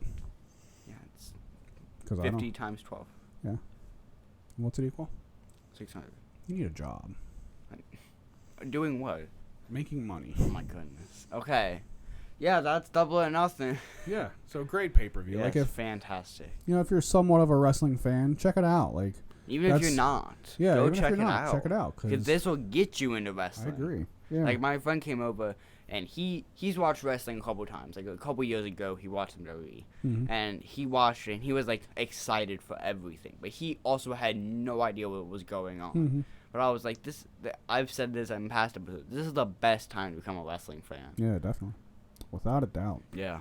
Speaker 1: Yeah, it's
Speaker 2: 50
Speaker 1: times 12.
Speaker 2: Yeah. What's it equal?
Speaker 1: 600.
Speaker 2: You need a job.
Speaker 1: Doing what?
Speaker 2: Making money.
Speaker 1: Oh my goodness. Okay. Yeah, that's Double or Nothing.
Speaker 2: Yeah, so great pay-per-view.
Speaker 1: Yeah,
Speaker 2: like
Speaker 1: it's fantastic.
Speaker 2: If you're somewhat of a wrestling fan, check it out. Like
Speaker 1: even if you're not, go check it out.
Speaker 2: Check it out
Speaker 1: because this will get you into wrestling.
Speaker 2: I agree. Yeah.
Speaker 1: Like my friend came over and he's watched wrestling a couple times. Like a couple years ago, he watched some WWE, and he watched it and he was like excited for everything, but he also had no idea what was going on. But I was like, I've said this in past episodes. This is the best time to become a wrestling fan.
Speaker 2: Yeah, definitely. Without a doubt.
Speaker 1: Yeah.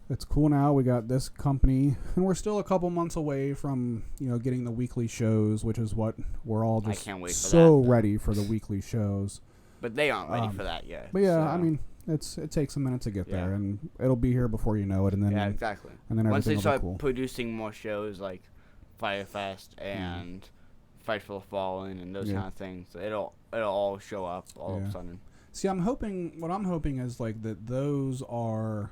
Speaker 2: It's cool now. We got this company, and we're still a couple months away from, getting the weekly shows, which is what we're all just ready for the weekly shows.
Speaker 1: But they aren't ready for that yet.
Speaker 2: But yeah, I mean, it takes a minute to get there, and it'll be here before you know it. And then
Speaker 1: exactly.
Speaker 2: And then
Speaker 1: once they start
Speaker 2: cool.
Speaker 1: producing more shows like Firefest and Fight for the Fallen and those kind of things, it'll all show up all of a sudden.
Speaker 2: See, what I'm hoping is like that those are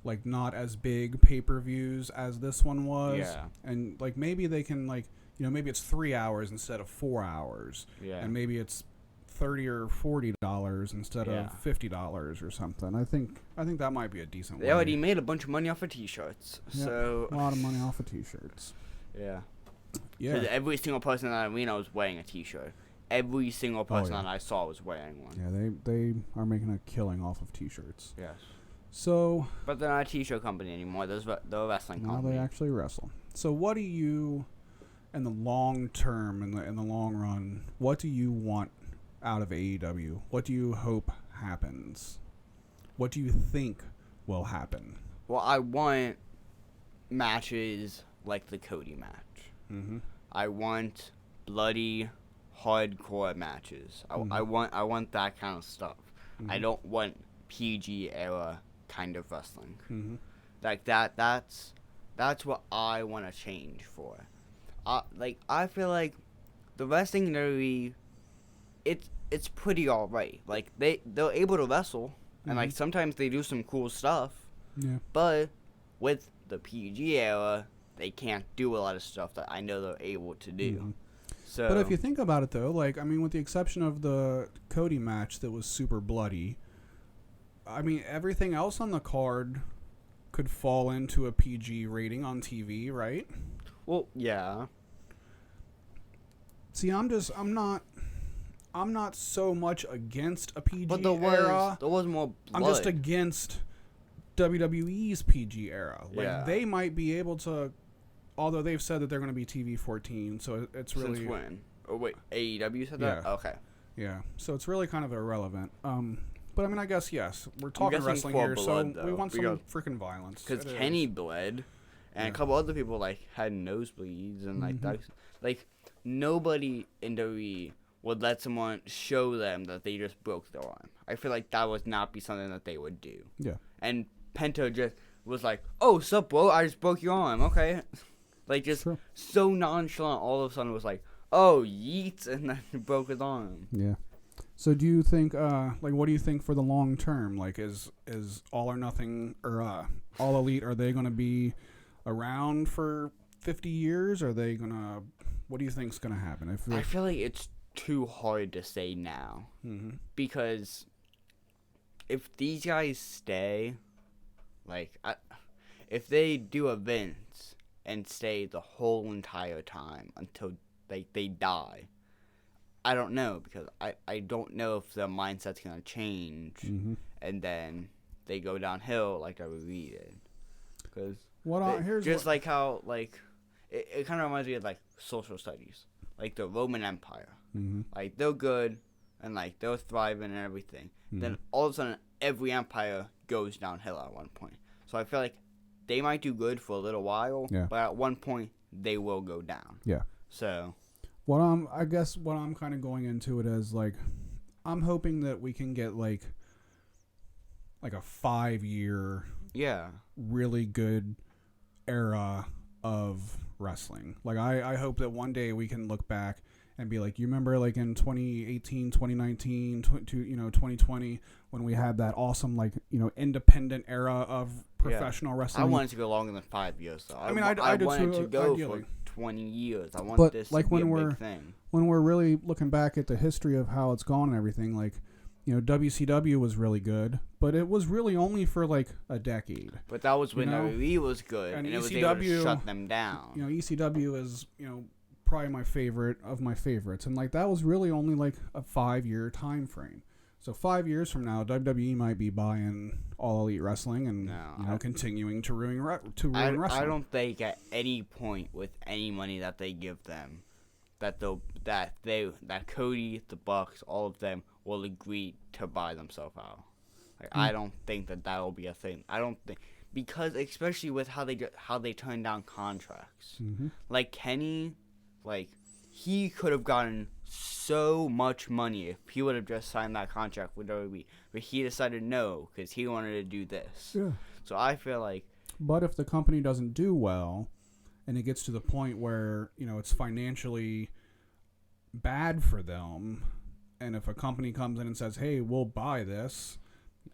Speaker 2: like not as big pay-per-views as this one was.
Speaker 1: Yeah.
Speaker 2: And like maybe they can like, maybe it's 3 hours instead of 4 hours.
Speaker 1: Yeah.
Speaker 2: And maybe it's $30 or $40 instead of $50 or something. I think that might be a decent way.
Speaker 1: They already made a bunch of money off of t-shirts.
Speaker 2: Yep,
Speaker 1: so
Speaker 2: a lot of money off of t-shirts.
Speaker 1: Yeah.
Speaker 2: Yeah.
Speaker 1: Because every single person in that arena was wearing a t-shirt. Every single person that I saw was wearing one.
Speaker 2: Yeah, they are making a killing off of t-shirts.
Speaker 1: Yes.
Speaker 2: So,
Speaker 1: But they're not a T-shirt company anymore. They're a wrestling
Speaker 2: now
Speaker 1: company.
Speaker 2: they actually wrestle. So, what do you, in the long term, in the long run, what do you want out of AEW? What do you hope happens? What do you think will happen?
Speaker 1: Well, I want matches like the Cody match.
Speaker 2: Mm-hmm.
Speaker 1: I want bloody, hardcore matches. I want that kind of stuff.
Speaker 2: Mm-hmm.
Speaker 1: I don't want PG era kind of wrestling.
Speaker 2: Mm-hmm.
Speaker 1: Like that's what I want to change for. I feel like the wrestling WWE, it's pretty alright. Like they're able to wrestle, and like sometimes they do some cool stuff.
Speaker 2: Yeah.
Speaker 1: But with the PG era, they can't do a lot of stuff that I know they're able to do.
Speaker 2: Mm-hmm.
Speaker 1: So,
Speaker 2: But if you think about it, though, like, I mean, with the exception of the Cody match that was super bloody, I mean, everything else on the card could fall into a PG rating on TV, right?
Speaker 1: well, yeah,
Speaker 2: See, I'm not so much against a PG
Speaker 1: but there
Speaker 2: era.
Speaker 1: was more blood.
Speaker 2: I'm just against WWE's PG era. Like,
Speaker 1: Yeah.
Speaker 2: they might be able to, although they've said that they're going to be TV 14, so it's really...
Speaker 1: Since when? Oh wait, AEW said that?
Speaker 2: Yeah.
Speaker 1: Okay.
Speaker 2: Yeah, so it's really kind of irrelevant. But I mean, I guess, yes, we're talking
Speaker 1: guessing
Speaker 2: wrestling
Speaker 1: for
Speaker 2: here,
Speaker 1: blood,
Speaker 2: so we
Speaker 1: though,
Speaker 2: want some
Speaker 1: because-
Speaker 2: freaking violence.
Speaker 1: Because
Speaker 2: It
Speaker 1: Kenny
Speaker 2: is.
Speaker 1: bled, and
Speaker 2: Yeah.
Speaker 1: a couple other people like had nosebleeds, and like
Speaker 2: Mhm.
Speaker 1: that. Like nobody in WWE would let someone show them that they just broke their arm. I feel like that would not be something that they would do.
Speaker 2: Yeah.
Speaker 1: And Penta just was like, "Oh, sup, bro? I just broke your arm. Okay." Like just
Speaker 2: Sure.
Speaker 1: so nonchalant. All of a sudden, it was like, "Oh, yeet," and then broke his arm.
Speaker 2: Yeah. So do you think, what do you think for the long term? Like, is All or Nothing or All Elite, are they going to be around for 50 years? Are they going to, what do you think's going to happen?
Speaker 1: I feel like it's too hard to say now.
Speaker 2: Mm-hmm.
Speaker 1: Because if these guys stay, like, if they do events and stay the whole entire time until they die, I don't know, because I don't know if their mindset's going to change,
Speaker 2: Mm-hmm.
Speaker 1: and then they go downhill like WWE did. Because
Speaker 2: Here's
Speaker 1: just
Speaker 2: what,
Speaker 1: like how, like, it kind of reminds me of, like, social studies. Like the Roman Empire.
Speaker 2: mm-hmm.
Speaker 1: Like, they're good, and, like, they're thriving and everything.
Speaker 2: Mhm.
Speaker 1: Then all of a sudden, every empire goes downhill at one point. So I feel like they might do good for a little while,
Speaker 2: Yeah.
Speaker 1: but at one point, they will go down.
Speaker 2: Yeah.
Speaker 1: So,
Speaker 2: I guess what I'm kind of going into it as, like, I'm hoping that we can get, like a 5-year
Speaker 1: yeah.
Speaker 2: really good era of wrestling. Like, I hope that one day we can look back and be like, you remember, like, in 2018, 2019, 2020, when we had that awesome, like, independent era of professional wrestling.
Speaker 1: I want it to go longer than 5 years, though.
Speaker 2: I mean,
Speaker 1: I
Speaker 2: I do
Speaker 1: want it
Speaker 2: too,
Speaker 1: to go
Speaker 2: ideally.
Speaker 1: for 20 years. I want
Speaker 2: But,
Speaker 1: this
Speaker 2: like,
Speaker 1: to be
Speaker 2: when
Speaker 1: a
Speaker 2: we're-
Speaker 1: big thing.
Speaker 2: When we're really looking back at the history of how it's gone and everything, like, WCW was really good, but it was really only for, like, a decade.
Speaker 1: But that was when
Speaker 2: you know,
Speaker 1: WWE was good,
Speaker 2: and
Speaker 1: and it was able to
Speaker 2: ECW
Speaker 1: shut them down.
Speaker 2: ECW is, probably my favorite of my favorites. And, like, that was really only, like, a 5-year time frame. So 5 years from now, WWE might be buying All Elite Wrestling and, continuing to ruin wrestling.
Speaker 1: I don't think at any point with any money that they give them that Cody, the Bucks, all of them will agree to buy themselves out. Like, I don't think that'll be a thing. I don't think, because especially with how they turn down contracts.
Speaker 2: Mm-hmm.
Speaker 1: Like Kenny, like, he could have gotten so much money if he would have just signed that contract with WWE, but he decided no because he wanted to do this.
Speaker 2: Yeah.
Speaker 1: So I feel like,
Speaker 2: But if the company doesn't do well, and it gets to the point where, it's financially bad for them, and if a company comes in and says, hey, we'll buy this,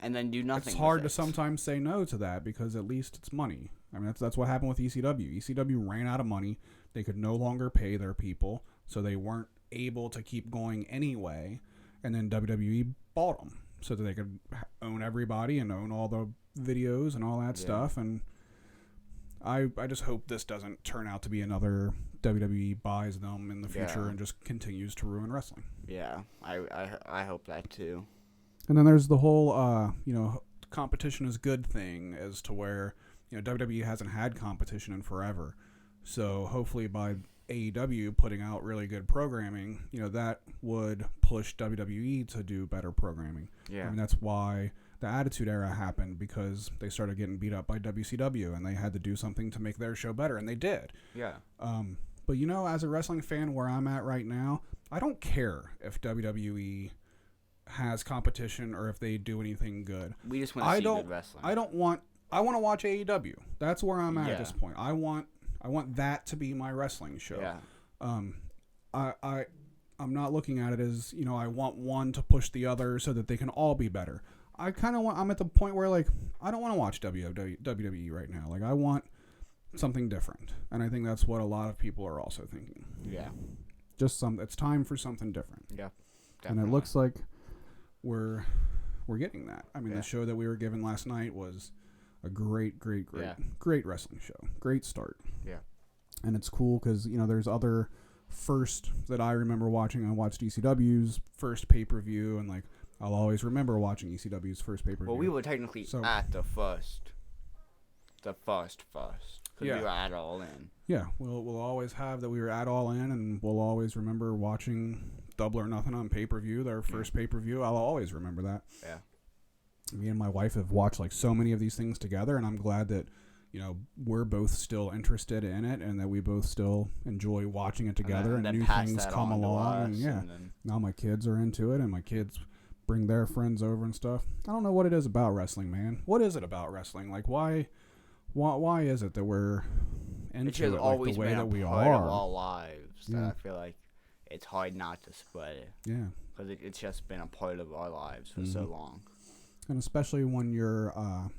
Speaker 1: and then do nothing.
Speaker 2: it's hard
Speaker 1: with
Speaker 2: to
Speaker 1: it.
Speaker 2: sometimes say no to that, because at least it's money. I mean, that's what happened with ECW. ECW ran out of money. They could no longer pay their people, so they weren't able to keep going anyway, and then WWE bought them so that they could own everybody and own all the videos and all that stuff. And I just hope this doesn't turn out to be another WWE buys them in the future and just continues to ruin wrestling.
Speaker 1: Yeah, I hope that too.
Speaker 2: And then there's the whole, competition is good thing as to where, WWE hasn't had competition in forever. So hopefully by AEW putting out really good programming, that would push WWE to do better programming.
Speaker 1: Yeah.
Speaker 2: I mean, that's why the Attitude Era happened, because they started getting beat up by WCW and they had to do something to make their show better, and they did.
Speaker 1: Yeah.
Speaker 2: But as a wrestling fan where I'm at right now, I don't care if WWE has competition or if they do anything good.
Speaker 1: We just want to see good wrestling.
Speaker 2: I want to watch AEW. That's where I'm at this point. I want that to be my wrestling show.
Speaker 1: Yeah.
Speaker 2: I'm not looking at it as, I want one to push the other so that they can all be better. I'm at the point where, like, I don't want to watch WWE right now. Like, I want something different. And I think that's what a lot of people are also thinking.
Speaker 1: Yeah.
Speaker 2: It's time for something different.
Speaker 1: Yeah. Definitely.
Speaker 2: And it looks like we're getting that. I mean, the show that we were given last night was a great wrestling show. Great start.
Speaker 1: Yeah.
Speaker 2: And it's cool because, there's other first that I remember watching. I watched ECW's first pay-per-view, and, like, I'll always remember watching ECW's first pay-per-view.
Speaker 1: Well, we were technically at the first. Because we were at All In.
Speaker 2: Yeah, we'll always have that we were at All In, and we'll always remember watching Double or Nothing on pay-per-view, their first pay-per-view. I'll always remember that.
Speaker 1: Yeah.
Speaker 2: Me and my wife have watched, like, so many of these things together, and I'm glad that, we're both still interested in it, and that we both still enjoy watching it together, and new things come along. And now my kids are into it, and my kids bring their friends over and stuff. I don't know what it is about wrestling, man. What is it about wrestling? Like, why is it that we're into it like the way that we are?
Speaker 1: It's of our lives that I feel like it's hard not to spread it.
Speaker 2: Yeah.
Speaker 1: Because it's just been a part of our lives for so long.
Speaker 2: And especially when you're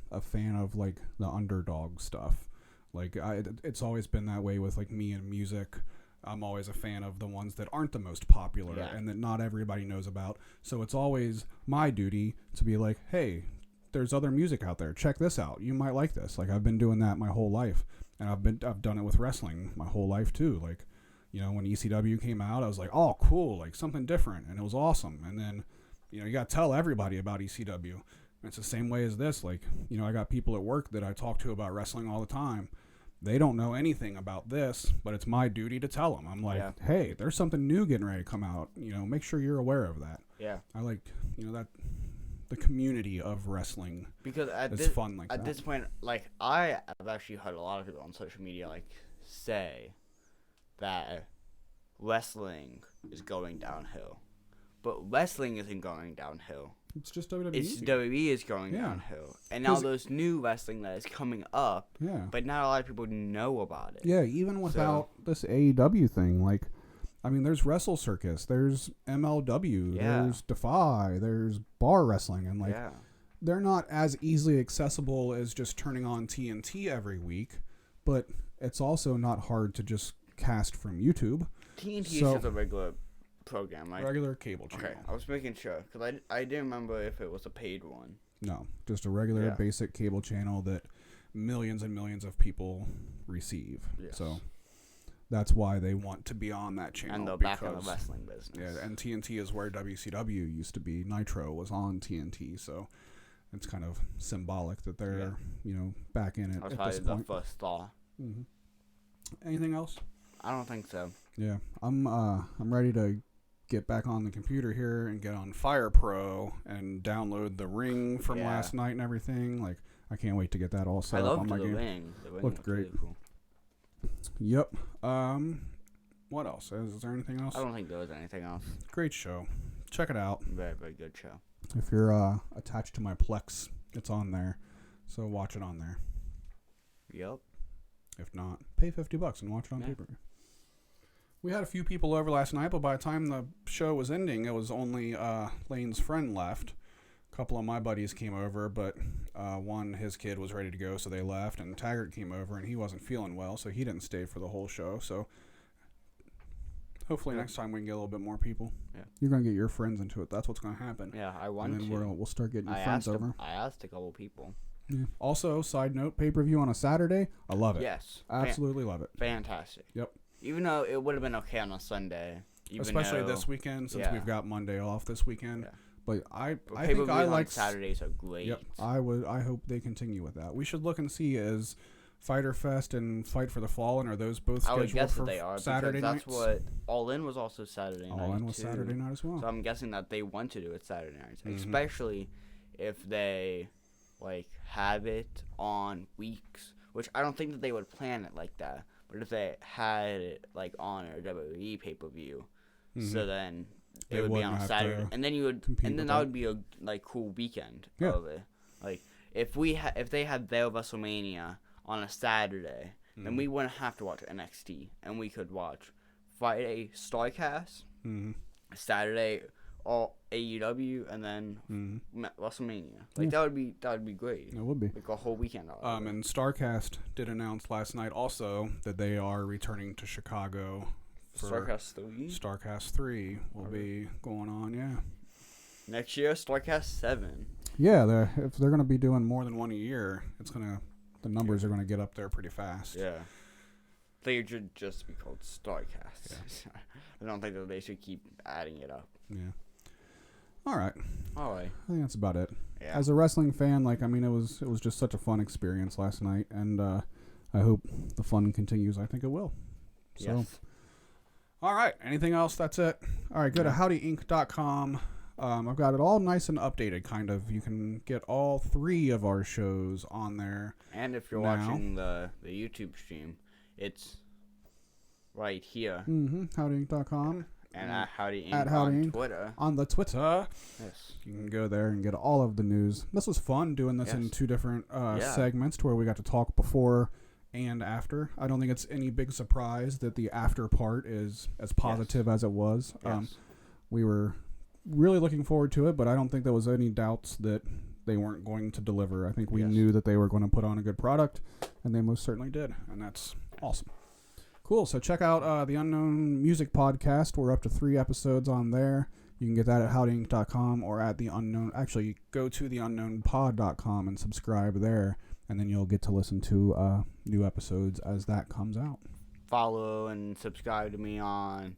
Speaker 2: a fan of, like, the underdog stuff. Like, it's always been that way with, like, me and music. I'm always a fan of the ones that aren't the most popular and that not everybody knows about. So it's always my duty to be like, hey, there's other music out there. Check this out. You might like this. Like, I've been doing that my whole life. And I've done it with wrestling my whole life too. Like, when ECW came out, I was like, oh, cool, like something different. And it was awesome. And then, you got to tell everybody about ECW. And it's the same way as this. Like, I got people at work that I talk to about wrestling all the time. They don't know anything about this, but it's my duty to tell them. I'm like, hey, there's something new getting ready to come out. Make sure you're aware of that.
Speaker 1: Yeah.
Speaker 2: I like, that the community of wrestling.
Speaker 1: Because
Speaker 2: it's fun like that.
Speaker 1: At this point, like, I have actually heard a lot of people on social media, like, say that wrestling is going downhill. But wrestling isn't going downhill.
Speaker 2: It's just WWE.
Speaker 1: It's WWE is going downhill. And now there's new wrestling that is coming up.
Speaker 2: Yeah.
Speaker 1: But not a lot of people know about it.
Speaker 2: Yeah, even without this AEW thing, like, I mean, there's Wrestle Circus, there's MLW, there's Defy, there's bar wrestling, and, like, they're not as easily accessible as just turning on TNT every week, but it's also not hard to just cast from YouTube.
Speaker 1: TNT is just a regular program, right?
Speaker 2: Regular cable channel.
Speaker 1: Okay, I was making sure, because I didn't remember if it was a paid one.
Speaker 2: No, just a regular basic cable channel that millions and millions of people receive. Yes. So that's why they want to be on that channel.
Speaker 1: And they're back in the wrestling business.
Speaker 2: Yeah, and TNT is where WCW used to be. Nitro was on TNT, so it's kind of symbolic that they're, back in it at this point.
Speaker 1: The first thought.
Speaker 2: Mm-hmm. Anything else?
Speaker 1: I don't think so.
Speaker 2: Yeah, I'm ready to get back on the computer here and get on Fire Pro and download the Ring from last night and everything. Like, I can't wait to get that all set up on my game.
Speaker 1: Ring. The Ring
Speaker 2: looked great.
Speaker 1: Really cool.
Speaker 2: Yep. What else? Is there anything else?
Speaker 1: I don't think there was anything else.
Speaker 2: Great show. Check it out.
Speaker 1: Very, very good show.
Speaker 2: If you're attached to my Plex, it's on there. So watch it on there.
Speaker 1: Yep.
Speaker 2: If not, pay $50 and watch it on pay-per-view. We had a few people over last night, but by the time the show was ending, it was only Lane's friend left. A couple of my buddies came over, but his kid was ready to go, so they left. And Taggart came over, and he wasn't feeling well, so he didn't stay for the whole show. So hopefully next time we can get a little bit more people. Yeah. You're going to get your friends into it. That's what's going to happen.
Speaker 1: Yeah, I want to.
Speaker 2: And then we'll start getting your friends over.
Speaker 1: I asked a couple people.
Speaker 2: Yeah. Also, side note, pay-per-view on a Saturday. I love it.
Speaker 1: Yes.
Speaker 2: Absolutely love it.
Speaker 1: Fantastic.
Speaker 2: Yep.
Speaker 1: Even though it would have been okay on a Sunday.
Speaker 2: Especially this weekend, since we've got Monday off this weekend. Yeah. But I think
Speaker 1: pay-per-views
Speaker 2: I
Speaker 1: on
Speaker 2: like
Speaker 1: Saturdays are great.
Speaker 2: Yep, I hope they continue with that. We should look and see is Fighter Fest and Fight for the Fallen, are those both
Speaker 1: I would
Speaker 2: scheduled
Speaker 1: guess
Speaker 2: for
Speaker 1: that they are
Speaker 2: Saturday
Speaker 1: because that's
Speaker 2: nights?
Speaker 1: what All In was also Saturday night.
Speaker 2: All In was
Speaker 1: too.
Speaker 2: Saturday night as well.
Speaker 1: So I'm guessing that they want to do it Saturday nights,
Speaker 2: Mhm.
Speaker 1: especially if they have it on weeks, which I don't think that they would plan it like that. But if they had it on a WWE pay-per-view, so then
Speaker 2: They
Speaker 1: it would be
Speaker 2: wouldn't
Speaker 1: on a
Speaker 2: have
Speaker 1: Saturday,
Speaker 2: to
Speaker 1: and then
Speaker 2: compete
Speaker 1: and then
Speaker 2: with
Speaker 1: that
Speaker 2: that.
Speaker 1: would be a cool weekend
Speaker 2: Yeah.
Speaker 1: of it. If they had their WrestleMania on a Saturday, then we wouldn't have to watch NXT, and we could watch Friday Starcast, Saturday all AEW, and then WrestleMania. That would be great.
Speaker 2: It would be.
Speaker 1: A whole weekend.
Speaker 2: And Starcast did announce last night also that they are returning to Chicago for
Speaker 1: Starcast 3
Speaker 2: Starcast 3 will be going on, yeah.
Speaker 1: next year. Starcast 7.
Speaker 2: Yeah, if they're going to be doing more than one a year, the numbers are going to get up there pretty fast.
Speaker 1: Yeah. They should just be called Starcast. Yeah. I don't think that they should keep adding it up.
Speaker 2: Yeah. All right.
Speaker 1: I
Speaker 2: think that's about it.
Speaker 1: Yeah.
Speaker 2: As a wrestling fan, it was just such a fun experience last night, and I hope the fun continues. I think it will. So,
Speaker 1: yes.
Speaker 2: All right. Anything else? That's it. All right. Go to howdyinc.com. I've got it all nice and updated, kind of. You can get all 3 of our shows on there.
Speaker 1: And if you're
Speaker 2: now.
Speaker 1: watching the YouTube stream, it's right here.
Speaker 2: Howdyinc.com.
Speaker 1: And at Howdy Inc.
Speaker 2: At Howdy
Speaker 1: on
Speaker 2: Inc.
Speaker 1: Twitter.
Speaker 2: On the Twitter.
Speaker 1: Yes.
Speaker 2: You can go there and get all of the news. This was fun doing this in 2 different segments to where we got to talk before and after. I don't think it's any big surprise that the after part is as positive as it was.
Speaker 1: Yes.
Speaker 2: We were really looking forward to it, but I don't think there was any doubts that they weren't going to deliver. I think we knew that they were going to put on a good product, and they most certainly did, and that's awesome. Cool. So check out the Unknown Music Podcast. We're up to 3 episodes on there. You can get that at howdyinc.com or at the Unknown. Actually, go to theunknownpod.com and subscribe there, and then you'll get to listen to new episodes as that comes out.
Speaker 1: Follow and subscribe to me on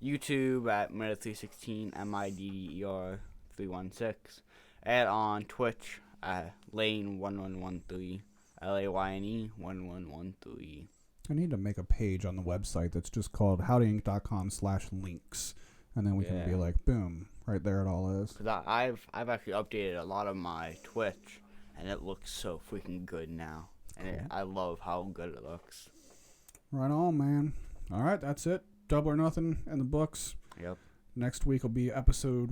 Speaker 1: YouTube at Midder316, MIDDER316, and on Twitch at Lane1113, LAYNE1113.
Speaker 2: I need to make a page on the website that's just called howdyinc.com/links, and then we can be like, boom, right there it all is.
Speaker 1: Because I've actually updated a lot of my Twitch, and it looks so freaking good now. And I love how good it looks.
Speaker 2: Right on, man. All right, that's it. Double or Nothing in the books.
Speaker 1: Yep.
Speaker 2: Next week will be episode,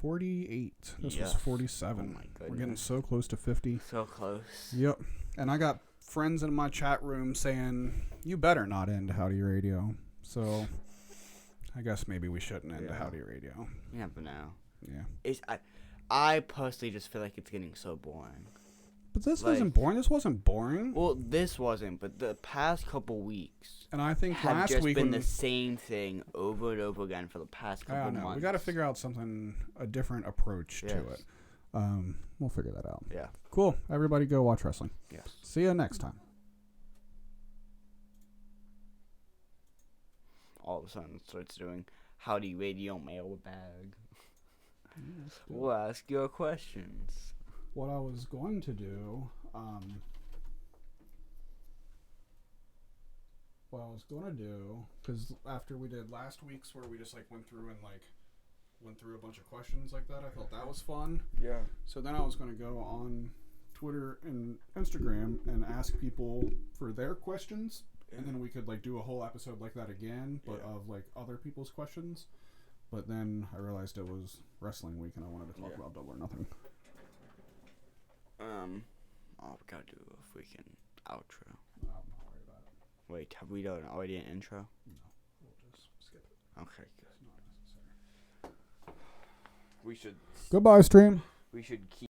Speaker 2: 48? This was 47.
Speaker 1: Oh, my goodness.
Speaker 2: We're getting so close to 50.
Speaker 1: So close.
Speaker 2: Yep. And I got friends in my chat room saying, you better not end Howdy Radio. So I guess maybe we shouldn't end Howdy Radio.
Speaker 1: You never know.
Speaker 2: Yeah.
Speaker 1: I personally just feel like it's getting so boring.
Speaker 2: But this wasn't boring. This wasn't boring.
Speaker 1: Well, this wasn't, but the past couple weeks
Speaker 2: and I think
Speaker 1: have
Speaker 2: last
Speaker 1: just
Speaker 2: week
Speaker 1: been the same thing over and over again for the past couple months.
Speaker 2: We got to figure out a different approach to it. We'll figure that out.
Speaker 1: Yeah.
Speaker 2: Cool. Everybody go watch wrestling.
Speaker 1: Yes.
Speaker 2: See you next time.
Speaker 1: All of a sudden it starts doing Howdy Radio mailbag. We'll ask your questions.
Speaker 2: What I was going to do, because after we did last week's where we just went through a bunch of questions like that, I thought that was fun.
Speaker 1: Yeah.
Speaker 2: So then I was going to go on Twitter and Instagram and ask people for their questions, and then we could do a whole episode like that again, but of other people's questions. But then I realized it was wrestling week and I wanted to talk about Double or Nothing.
Speaker 1: We gotta do a freaking outro.
Speaker 2: I'm not worried about it.
Speaker 1: Wait, have we done already an intro?
Speaker 2: No, we'll just skip it.
Speaker 1: Okay, good.
Speaker 2: It's not necessary.
Speaker 1: We should
Speaker 2: Goodbye, stream.
Speaker 1: keep